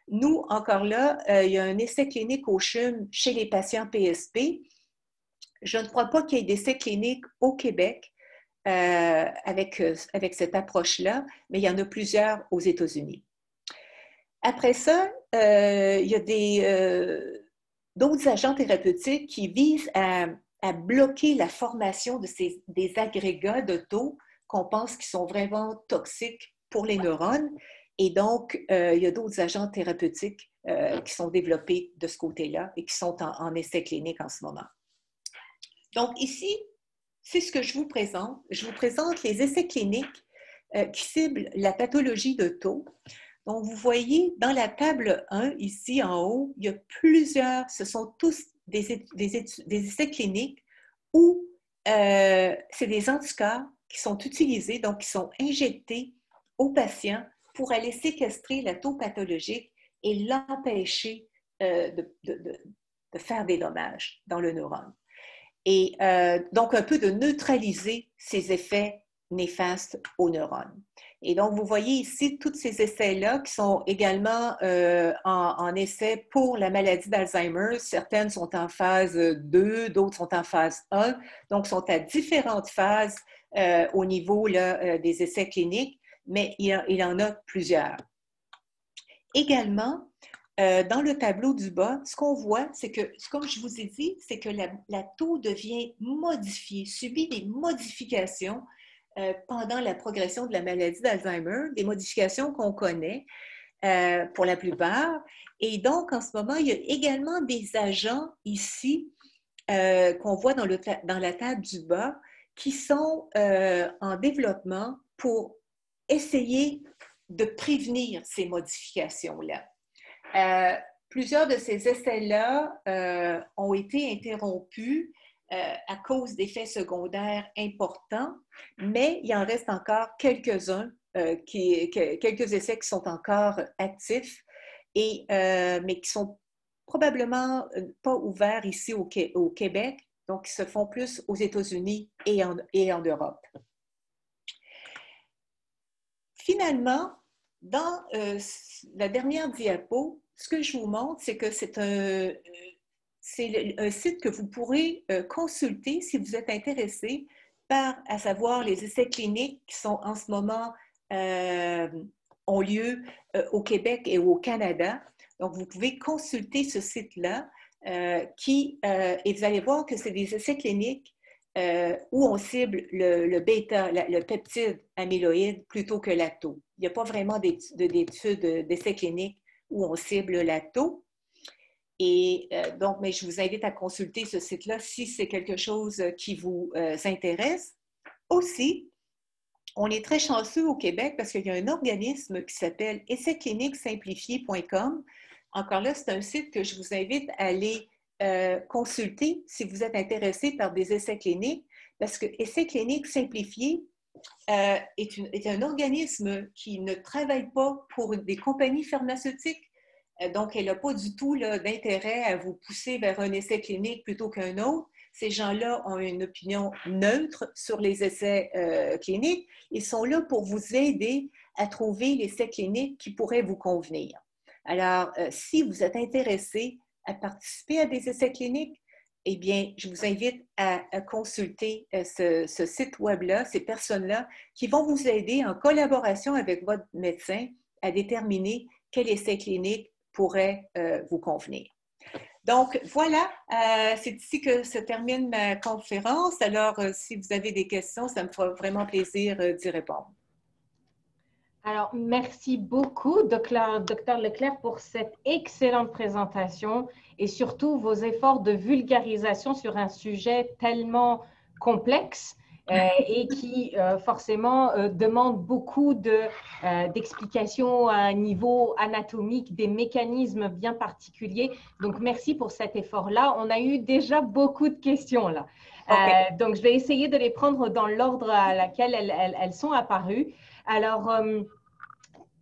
Nous, encore là, il y a un essai clinique au CHUM chez les patients PSP. Je ne crois pas qu'il y ait d'essai clinique au Québec avec cette approche-là, mais il y en a plusieurs aux États-Unis. Après ça, il y a d'autres agents thérapeutiques qui visent à bloquer la formation des agrégats de taux qu'on pense qui sont vraiment toxiques pour les neurones. Et donc, il y a d'autres agents thérapeutiques qui sont développés de ce côté-là et qui sont en essai clinique en ce moment. Donc, ici, c'est ce que je vous présente. Je vous présente les essais cliniques qui ciblent la pathologie de Tau. Donc, vous voyez, dans la table 1, ici en haut, il y a plusieurs, ce sont tous des essais cliniques où c'est des anticorps qui sont utilisés, donc qui sont injectés aux patients pour aller séquestrer la tau pathologique et l'empêcher de faire des dommages dans le neurone. Et donc, un peu de neutraliser ces effets néfastes aux neurones. Et donc, vous voyez ici tous ces essais-là qui sont également en essai pour la maladie d'Alzheimer. Certaines sont en phase 2, d'autres sont en phase 1, donc sont à différentes phases au niveau là, des essais cliniques, mais il y en a plusieurs. Également, dans le tableau du bas, ce qu'on voit, c'est que, comme je vous ai dit, c'est que la tau devient modifiée, subit des modifications pendant la progression de la maladie d'Alzheimer, des modifications qu'on connaît pour la plupart. Et donc, en ce moment, il y a également des agents ici qu'on voit dans la table du bas qui sont en développement pour essayer de prévenir ces modifications-là. Plusieurs de ces essais-là ont été interrompus à cause d'effets secondaires importants, mais il en reste encore quelques-uns, quelques essais qui sont encore actifs, mais qui sont probablement pas ouverts ici au Québec, donc qui se font plus aux États-Unis et en Europe. Finalement, dans la dernière diapo, ce que je vous montre, c'est que c'est un site que vous pourrez consulter si vous êtes intéressé par, à savoir, les essais cliniques qui sont en ce moment ont lieu au Québec et au Canada. Donc, vous pouvez consulter ce site-là et vous allez voir que c'est des essais cliniques où on cible le bêta, le peptide amyloïde plutôt que la tau. Il n'y a pas vraiment d'études d'essais cliniques où on cible la tau. Et donc, mais je vous invite à consulter ce site-là si c'est quelque chose qui vous intéresse. Aussi, on est très chanceux au Québec parce qu'il y a un organisme qui s'appelle essaicscliniquesimplifié.com. Encore là, c'est un site que je vous invite à aller consulter si vous êtes intéressé par des essais cliniques, parce que Essais cliniques simplifiés est un organisme qui ne travaille pas pour des compagnies pharmaceutiques. Donc, elle n'a pas du tout d'intérêt à vous pousser vers un essai clinique plutôt qu'un autre. Ces gens-là ont une opinion neutre sur les essais cliniques. Ils sont là pour vous aider à trouver l'essai clinique qui pourrait vous convenir. Alors, si vous êtes intéressé à participer à des essais cliniques, eh bien, je vous invite à consulter ce site web-là, ces personnes-là qui vont vous aider en collaboration avec votre médecin à déterminer quel essai clinique pourrait vous convenir. Donc, voilà, c'est ici que se termine ma conférence. Alors, si vous avez des questions, ça me fera vraiment plaisir d'y répondre. Alors, merci beaucoup, Dr. Leclerc, pour cette excellente présentation et surtout vos efforts de vulgarisation sur un sujet tellement complexe et qui forcément demande beaucoup d'explications à un niveau anatomique, des mécanismes bien particuliers. Donc, merci pour cet effort-là. On a eu déjà beaucoup de questions là. Okay. Donc, je vais essayer de les prendre dans l'ordre à laquelle elles sont apparues. Alors,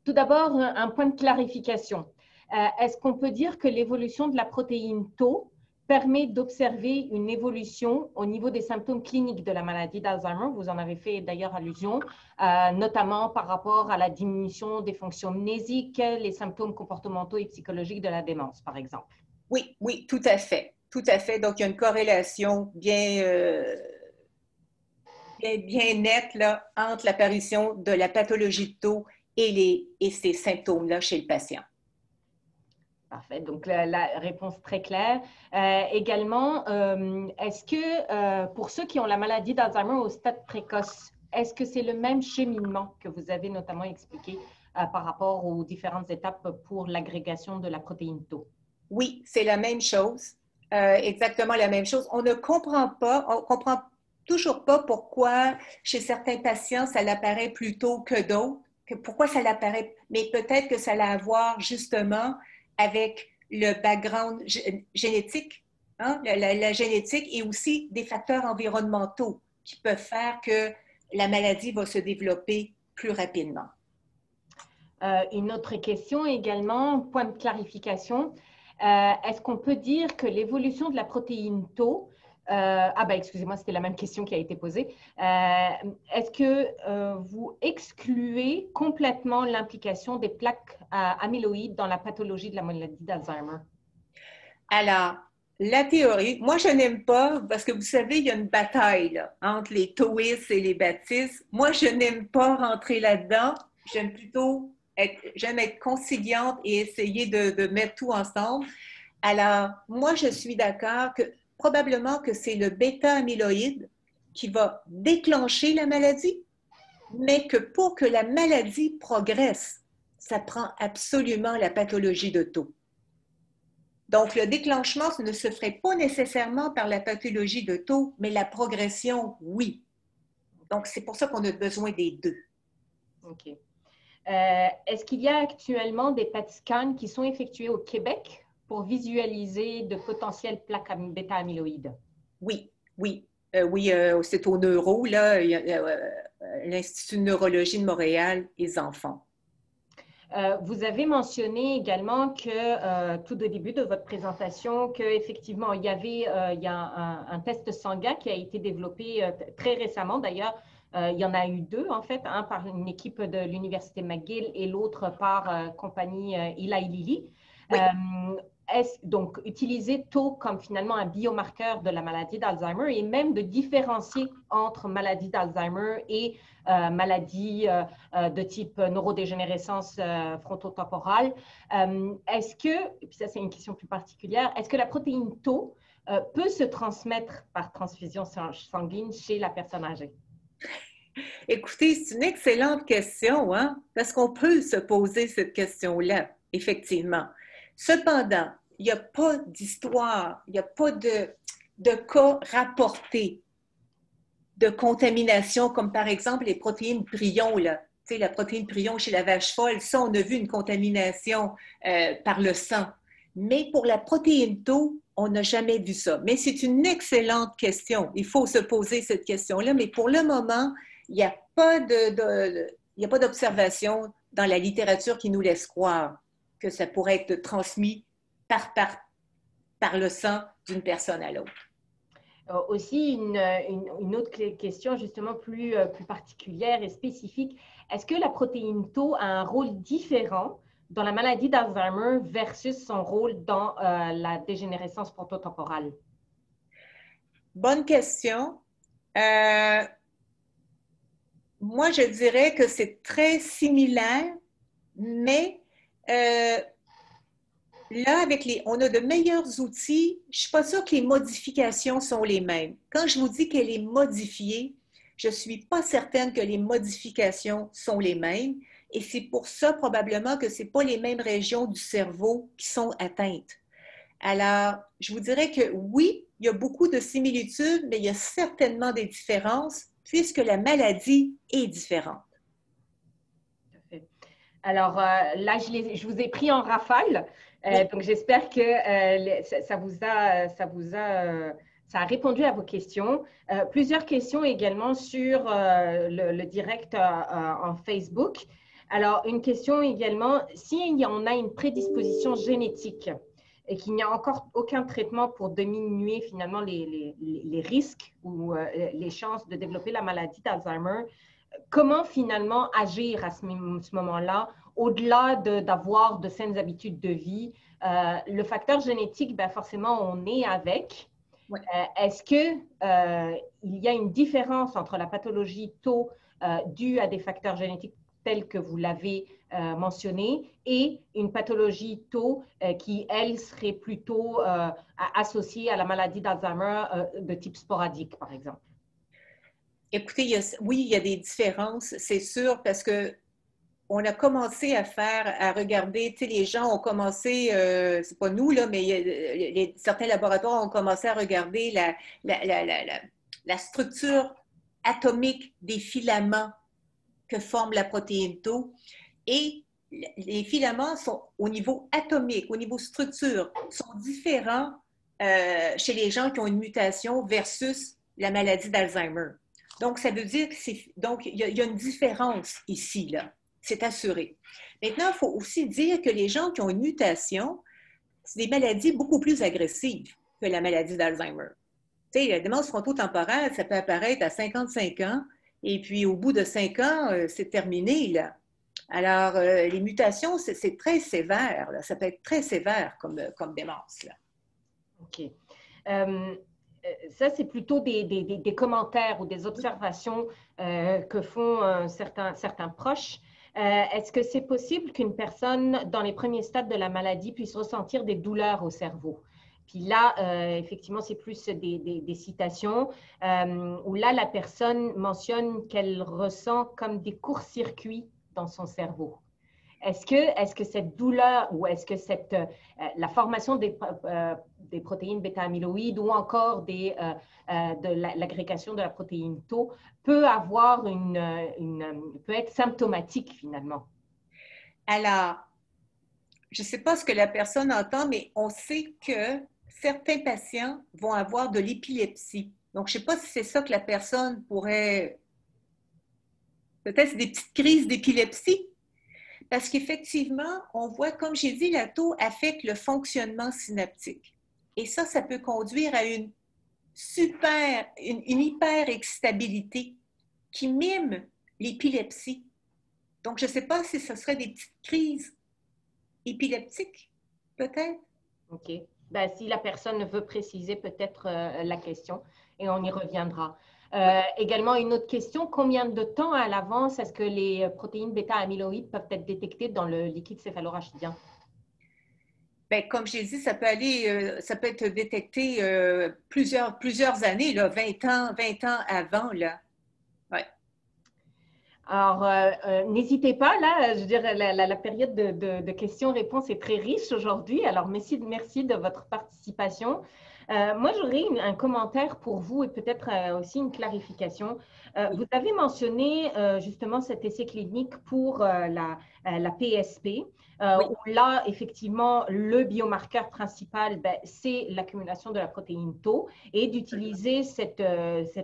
tout d'abord, un point de clarification. Est-ce qu'on peut dire que l'évolution de la protéine Tau permet d'observer une évolution au niveau des symptômes cliniques de la maladie d'Alzheimer? Vous en avez fait d'ailleurs allusion, notamment par rapport à la diminution des fonctions mnésiques, les symptômes comportementaux et psychologiques de la démence, par exemple. Oui, oui, tout à fait. Tout à fait. Donc, il y a une corrélation bien nette là, entre l'apparition de la pathologie de Tau et ces symptômes-là chez le patient. Parfait. Donc, la réponse très claire. Également, est-ce que pour ceux qui ont la maladie d'Alzheimer au stade précoce, est-ce que c'est le même cheminement que vous avez notamment expliqué par rapport aux différentes étapes pour l'agrégation de la protéine Tau? Oui, c'est la même chose. Exactement la même chose. On comprend toujours pas pourquoi chez certains patients, ça l'apparaît plus tôt que d'autres. Pourquoi ça l'apparaît, mais peut-être que ça a à voir justement avec le background génétique, hein, la génétique et aussi des facteurs environnementaux qui peuvent faire que la maladie va se développer plus rapidement. Une autre question également, point de clarification. Est-ce qu'on peut dire que l'évolution de la protéine Tau, excusez-moi, c'était la même question qui a été posée. Est-ce que vous excluez complètement l'implication des plaques amyloïdes dans la pathologie de la maladie d'Alzheimer? Alors, la théorie, moi je n'aime pas, parce que vous savez, il y a une bataille là, entre les tauistes et les baptistes. Moi, je n'aime pas rentrer là-dedans. J'aime être conciliante et essayer de mettre tout ensemble. Alors, moi, je suis d'accord que probablement que c'est le bêta-amyloïde qui va déclencher la maladie, mais que pour que la maladie progresse, ça prend absolument la pathologie de Tau. Donc, le déclenchement ne se ferait pas nécessairement par la pathologie de Tau, mais la progression, oui. Donc, c'est pour ça qu'on a besoin des deux. OK. Est-ce qu'il y a actuellement des PET scans qui sont effectués au Québec pour visualiser de potentielles plaques bêta-amyloïdes? Oui, oui. C'est au Neuro, là, l'Institut de neurologie de Montréal, les enfants. Vous avez mentionné également que tout au début de votre présentation qu'effectivement, il y a un test sanguin qui a été développé très récemment. D'ailleurs, il y en a eu deux, en fait, un par une équipe de l'Université McGill et l'autre par compagnie Eli Lilly. Oui. Donc, utiliser Tau comme finalement un biomarqueur de la maladie d'Alzheimer et même de différencier entre maladie d'Alzheimer et maladie de type neurodégénérescence frontotemporale. Est-ce que, et puis ça c'est une question plus particulière, est-ce que la protéine Tau peut se transmettre par transfusion sanguine chez la personne âgée? Écoutez, c'est une excellente question, hein? Parce qu'on peut se poser cette question-là, effectivement. Cependant, il n'y a pas d'histoire, il n'y a pas de cas rapportés de contamination, comme par exemple les protéines prions, là. Tu sais, la protéine prion chez la vache folle, ça, on a vu une contamination par le sang. Mais pour la protéine Tau, on n'a jamais vu ça. Mais c'est une excellente question. Il faut se poser cette question-là. Mais pour le moment, il n'y a pas d'observation dans la littérature qui nous laisse croire que ça pourrait être transmis par le sang d'une personne à l'autre. Aussi, une autre question justement plus particulière et spécifique. Est-ce que la protéine Tau a un rôle différent dans la maladie d'Alzheimer versus son rôle dans la dégénérescence frontotemporale? Bonne question. Moi, je dirais que c'est très similaire, mais là, on a de meilleurs outils. Je ne suis pas sûre que les modifications sont les mêmes. Quand je vous dis qu'elle est modifiée, je ne suis pas certaine que les modifications sont les mêmes. Et c'est pour ça probablement que ce n'est pas les mêmes régions du cerveau qui sont atteintes. Alors, je vous dirais que oui, il y a beaucoup de similitudes, mais il y a certainement des différences puisque la maladie est différente. Alors là, je vous ai pris en rafale. Donc, j'espère que ça a répondu à vos questions. Plusieurs questions également sur le direct en Facebook. Alors, une question également, si on a une prédisposition génétique et qu'il n'y a encore aucun traitement pour diminuer finalement les risques ou les chances de développer la maladie d'Alzheimer, comment finalement agir à ce moment-là, au-delà d'avoir de saines habitudes de vie? Le facteur génétique, ben forcément, on est avec. Ouais. Est-ce qu'il y a une différence entre la pathologie tau due à des facteurs génétiques tels que vous l'avez mentionné et une pathologie tau qui, elle, serait plutôt associée à la maladie d'Alzheimer de type sporadique, par exemple? Écoutez, oui, il y a des différences, c'est sûr, parce que on a commencé à regarder, tu sais, les gens ont commencé, c'est pas nous, là, mais certains laboratoires ont commencé à regarder la structure atomique des filaments que forme la protéine tau. Et les filaments sont au niveau atomique, au niveau structure, sont différents chez les gens qui ont une mutation versus la maladie d'Alzheimer. Donc, ça veut dire qu'il y a une différence ici, là. C'est assuré. Maintenant, il faut aussi dire que les gens qui ont une mutation, c'est des maladies beaucoup plus agressives que la maladie d'Alzheimer. Tu sais, la démence frontotemporale, ça peut apparaître à 55 ans, et puis au bout de 5 ans, c'est terminé, là. Alors, les mutations, c'est très sévère, là. Ça peut être très sévère comme démence, là. OK. Ça, c'est plutôt des commentaires ou des observations que font certains proches. Est-ce que c'est possible qu'une personne, dans les premiers stades de la maladie, puisse ressentir des douleurs au cerveau? Puis là, effectivement, c'est plus des citations où là, la personne mentionne qu'elle ressent comme des courts-circuits dans son cerveau. Est-ce que cette douleur ou est-ce que la formation des protéines bêta-amyloïdes ou encore de l'agrégation de la protéine tau peut peut être symptomatique finalement? Alors, je ne sais pas ce que la personne entend, mais on sait que certains patients vont avoir de l'épilepsie. Donc, je ne sais pas si c'est ça que la personne pourrait... Peut-être c'est des petites crises d'épilepsie. Parce qu'effectivement, on voit, comme j'ai dit, la tau affecte le fonctionnement synaptique. Et ça peut conduire à une hyper-excitabilité qui mime l'épilepsie. Donc, je ne sais pas si ce serait des petites crises épileptiques, peut-être. OK. Ben, si la personne veut préciser peut-être la question et on y reviendra. Également, une autre question, combien de temps à l'avance est-ce que les protéines bêta-amyloïdes peuvent être détectées dans le liquide céphalorachidien? Bien, comme j'ai dit, ça peut être détecté plusieurs années, là, 20 ans avant, là. Ouais. Alors, n'hésitez pas, là, je veux dire, la période de questions-réponses est très riche aujourd'hui. Alors, merci de votre participation. Moi, j'aurais un commentaire pour vous et peut-être aussi une clarification. Vous avez mentionné justement cet essai clinique pour la PSP, Oui. où là, effectivement, le biomarqueur principal, ben, c'est l'accumulation de la protéine tau et d'utiliser cette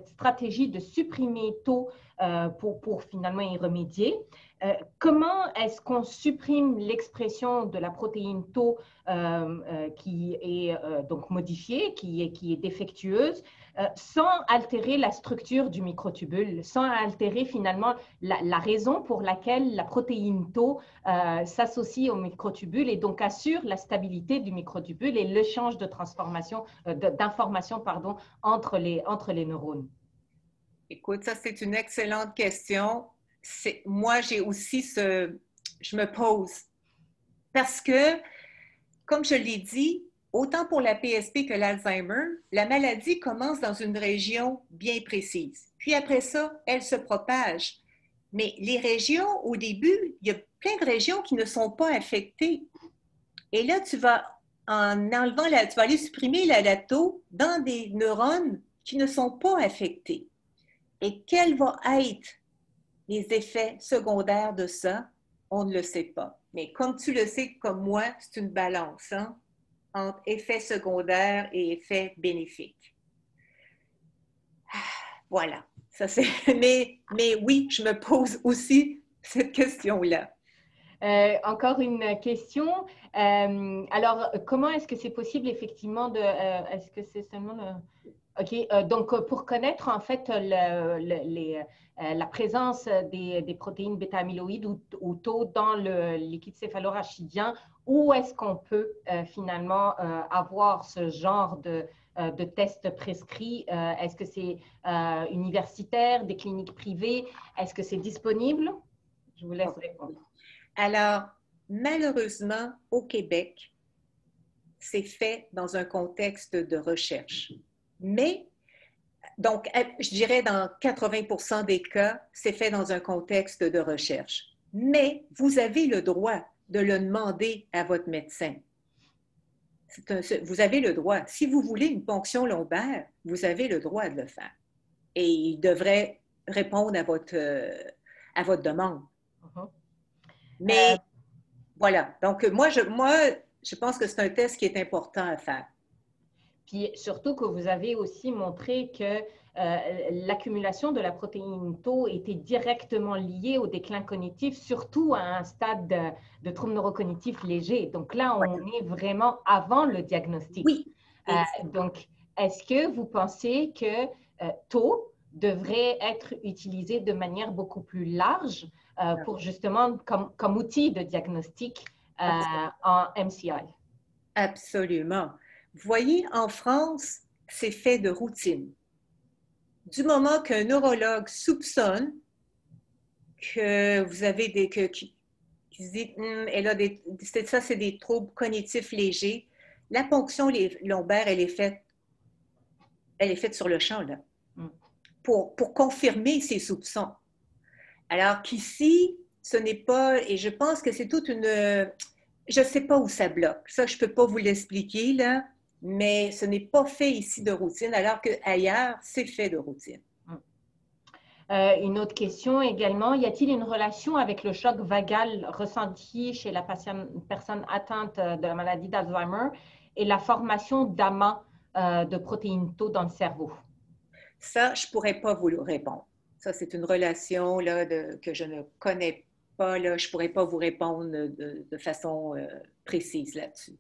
stratégie de supprimer tau pour finalement y remédier. Comment est-ce qu'on supprime l'expression de la protéine tau qui est donc modifiée, qui est défectueuse, sans altérer la structure du microtubule, sans altérer finalement la raison pour laquelle la protéine tau s'associe au microtubule et donc assure la stabilité du microtubule et l'échange de transformation, d'informations entre les neurones? Écoute, ça, c'est une excellente question. Moi, je me pose. Parce que, comme je l'ai dit, autant pour la PSP que l'Alzheimer, la maladie commence dans une région bien précise. Puis après ça, elle se propage. Mais les régions, au début, il y a plein de régions qui ne sont pas affectées. Et là, tu vas aller supprimer la tau dans des neurones qui ne sont pas affectés. Et quels vont être les effets secondaires de ça? On ne le sait pas. Mais comme tu le sais, comme moi, c'est une balance entre effets secondaires et effets bénéfiques. Voilà. Ça, mais oui, je me pose aussi cette question-là. Encore une question. Alors, comment est-ce que c'est possible effectivement de... est-ce que c'est seulement le... OK. Donc, pour connaître en fait la présence des protéines bêta-amyloïdes ou taux dans le liquide céphalorachidien, où est-ce qu'on peut finalement avoir ce genre de tests prescrits? Est-ce que c'est universitaire, des cliniques privées? Est-ce que c'est disponible? Je vous laisse répondre. Alors, malheureusement, au Québec, c'est fait dans un contexte de recherche. Mais, donc, je dirais dans 80% des cas, c'est fait dans un contexte de recherche. Mais vous avez le droit de le demander à votre médecin. Vous avez le droit. Si vous voulez une ponction lombaire, vous avez le droit de le faire. Et il devrait répondre à votre demande. Mais voilà. Donc, moi, je pense que c'est un test qui est important à faire. Puis surtout que vous avez aussi montré que l'accumulation de la protéine Tau était directement liée au déclin cognitif, surtout à un stade de trouble neurocognitif léger. Donc là, on est vraiment avant le diagnostic. Oui. Donc, est-ce que vous pensez que Tau devrait être utilisé de manière beaucoup plus large pour justement comme outil de diagnostic en MCI? Absolument. Vous voyez, en France, c'est fait de routine. Du moment qu'un neurologue soupçonne que vous avez qui se dit, elle a ça, c'est des troubles cognitifs légers, la ponction lombaire, elle est faite sur le champ, là, pour confirmer ses soupçons. Alors qu'ici, ce n'est pas, et je pense que c'est toute une, je ne sais pas où ça bloque. Ça, je ne peux pas vous l'expliquer, là, mais ce n'est pas fait ici de routine, alors qu'ailleurs, c'est fait de routine. Une autre question également, y a-t-il une relation avec le choc vagal ressenti chez la personne atteinte de la maladie d'Alzheimer et la formation d'amas de protéines Tau dans le cerveau? Ça, je ne pourrais pas vous le répondre. Ça, c'est une relation là, que je ne connais pas. Là, je ne pourrais pas vous répondre de façon précise là-dessus.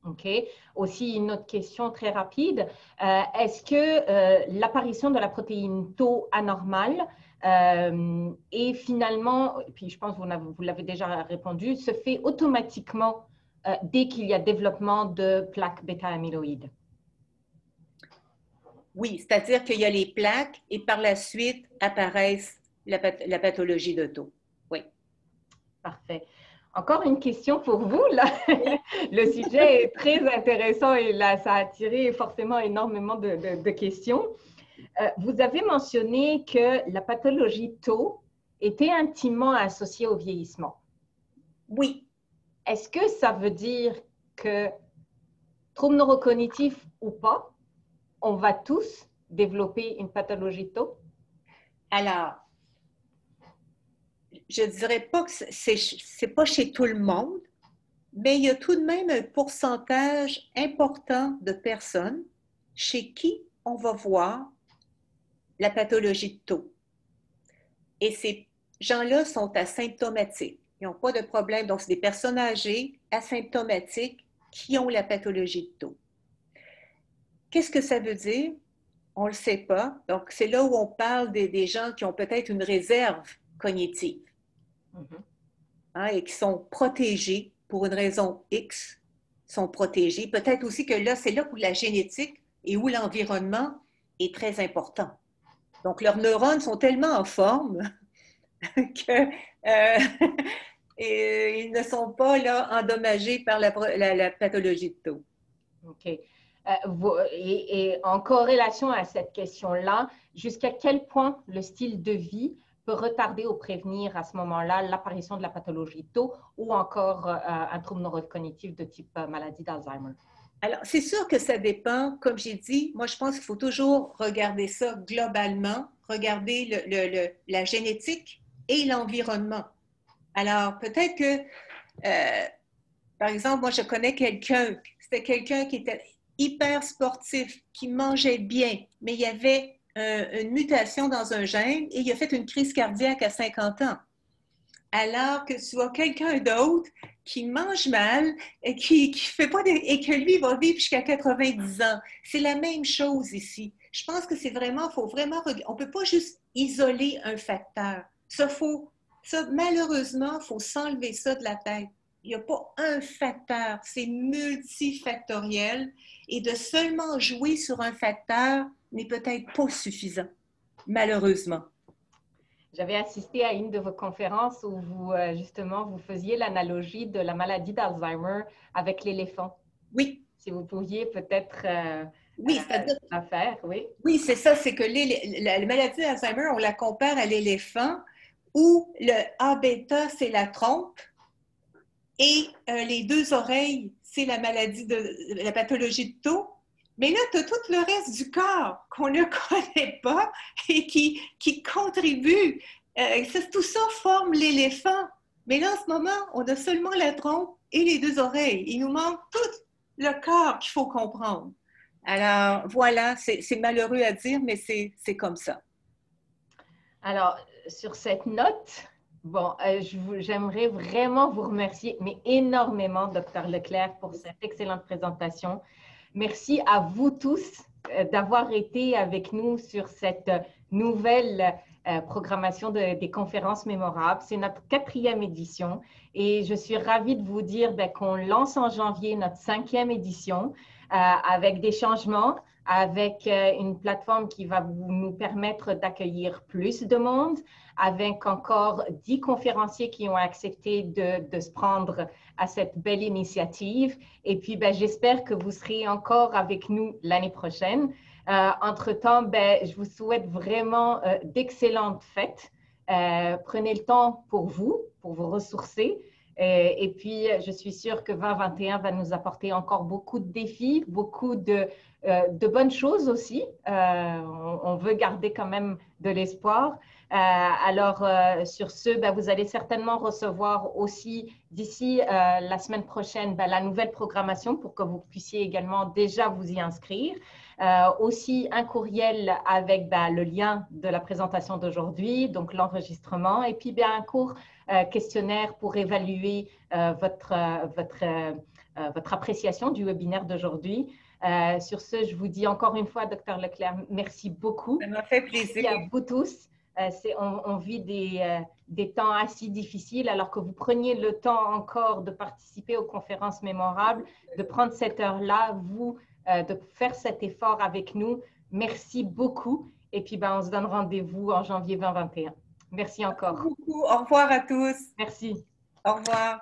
OK. Aussi, une autre question très rapide. Est-ce que l'apparition de la protéine Tau anormale et finalement, puis je pense que vous l'avez déjà répondu, se fait automatiquement dès qu'il y a développement de plaques bêta-amyloïdes? Oui, c'est-à-dire qu'il y a les plaques et par la suite apparaissent la pathologie de Tau. Oui. Parfait. Encore une question pour vous, là. Le sujet est très intéressant et là, ça a attiré forcément énormément de questions. Vous avez mentionné que la pathologie Tau était intimement associée au vieillissement. Oui. Est-ce que ça veut dire que, trouble neurocognitif ou pas, on va tous développer une pathologie Tau? Alors, je ne dirais pas que c'est pas chez tout le monde, mais il y a tout de même un pourcentage important de personnes chez qui on va voir la pathologie de Tau. Et ces gens-là sont asymptomatiques. Ils n'ont pas de problème. Donc, c'est des personnes âgées, asymptomatiques, qui ont la pathologie de Tau. Qu'est-ce que ça veut dire? On ne le sait pas. Donc, c'est là où on parle des gens qui ont peut-être une réserve cognitive et qui sont protégés pour une raison X, sont protégés. Peut-être aussi que là, c'est là où la génétique et où l'environnement est très important. Donc, leurs neurones sont tellement en forme qu'ils ne sont pas là endommagés par la pathologie de Tau. OK. Et en corrélation à cette question-là, jusqu'à quel point le style de vie peut retarder ou prévenir à ce moment-là l'apparition de la pathologie Tau ou encore un trouble neurocognitif de type maladie d'Alzheimer? Alors, c'est sûr que ça dépend. Comme j'ai dit, moi, je pense qu'il faut toujours regarder ça globalement, regarder la génétique et l'environnement. Alors, peut-être que, par exemple, moi, je connais c'était quelqu'un qui était hyper sportif, qui mangeait bien, mais il y avait une mutation dans un gène et il a fait une crise cardiaque à 50 ans. alors que tu as quelqu'un d'autre qui mange mal et qui fait pas et que lui va vivre jusqu'à 90 ans. C'est la même chose ici. Je pense que c'est vraiment, faut vraiment, on peut pas juste isoler un facteur. Malheureusement, faut s'enlever ça de la tête. Il n'y a pas un facteur, c'est multifactoriel et de seulement jouer sur un facteur n'est peut-être pas suffisant, malheureusement. J'avais assisté à une de vos conférences où vous, justement, vous faisiez l'analogie de la maladie d'Alzheimer avec l'éléphant. Oui. Si vous pouviez peut-être oui, c'est-à-dire, la faire, oui. Oui, c'est ça, c'est que la maladie d'Alzheimer, on la compare à l'éléphant où le A-bêta, c'est la trompe et les deux oreilles, c'est la maladie la pathologie de Tau. Mais là, tu as tout le reste du corps qu'on ne connaît pas et qui contribue. Tout ça forme l'éléphant. Mais là, en ce moment, on a seulement la trompe et les deux oreilles. Il nous manque tout le corps qu'il faut comprendre. Alors, voilà, c'est malheureux à dire, mais c'est comme ça. Alors, sur cette note, bon, j'aimerais vraiment vous remercier, mais énormément, Dr. Leclerc, pour cette excellente présentation. Merci à vous tous d'avoir été avec nous sur cette nouvelle programmation des conférences mémorables. C'est notre 4e édition et je suis ravie de vous dire qu'on lance en janvier notre 5e édition avec des changements, avec une plateforme qui va nous permettre d'accueillir plus de monde, avec encore 10 conférenciers qui ont accepté de se prendre à cette belle initiative. Et puis, j'espère que vous serez encore avec nous l'année prochaine. Entre-temps, je vous souhaite vraiment d'excellentes fêtes. Prenez le temps pour vous ressourcer. Et puis, je suis sûre que 2021 va nous apporter encore beaucoup de défis, beaucoup de bonnes choses aussi. On veut garder quand même de l'espoir. Alors, sur ce, vous allez certainement recevoir aussi d'ici la semaine prochaine la nouvelle programmation pour que vous puissiez également déjà vous y inscrire. Aussi un courriel avec le lien de la présentation d'aujourd'hui, donc l'enregistrement, et puis un court questionnaire pour évaluer votre appréciation du webinaire d'aujourd'hui. Sur ce, je vous dis encore une fois, Dr. Leclerc, merci beaucoup. Ça m'a fait plaisir. Merci à vous tous. On vit des temps assez difficiles, alors que vous preniez le temps encore de participer aux conférences mémorables, de prendre cette heure-là, de faire cet effort avec nous. Merci beaucoup. Et puis, on se donne rendez-vous en janvier 2021. Merci encore. Merci beaucoup. Au revoir à tous. Merci. Au revoir.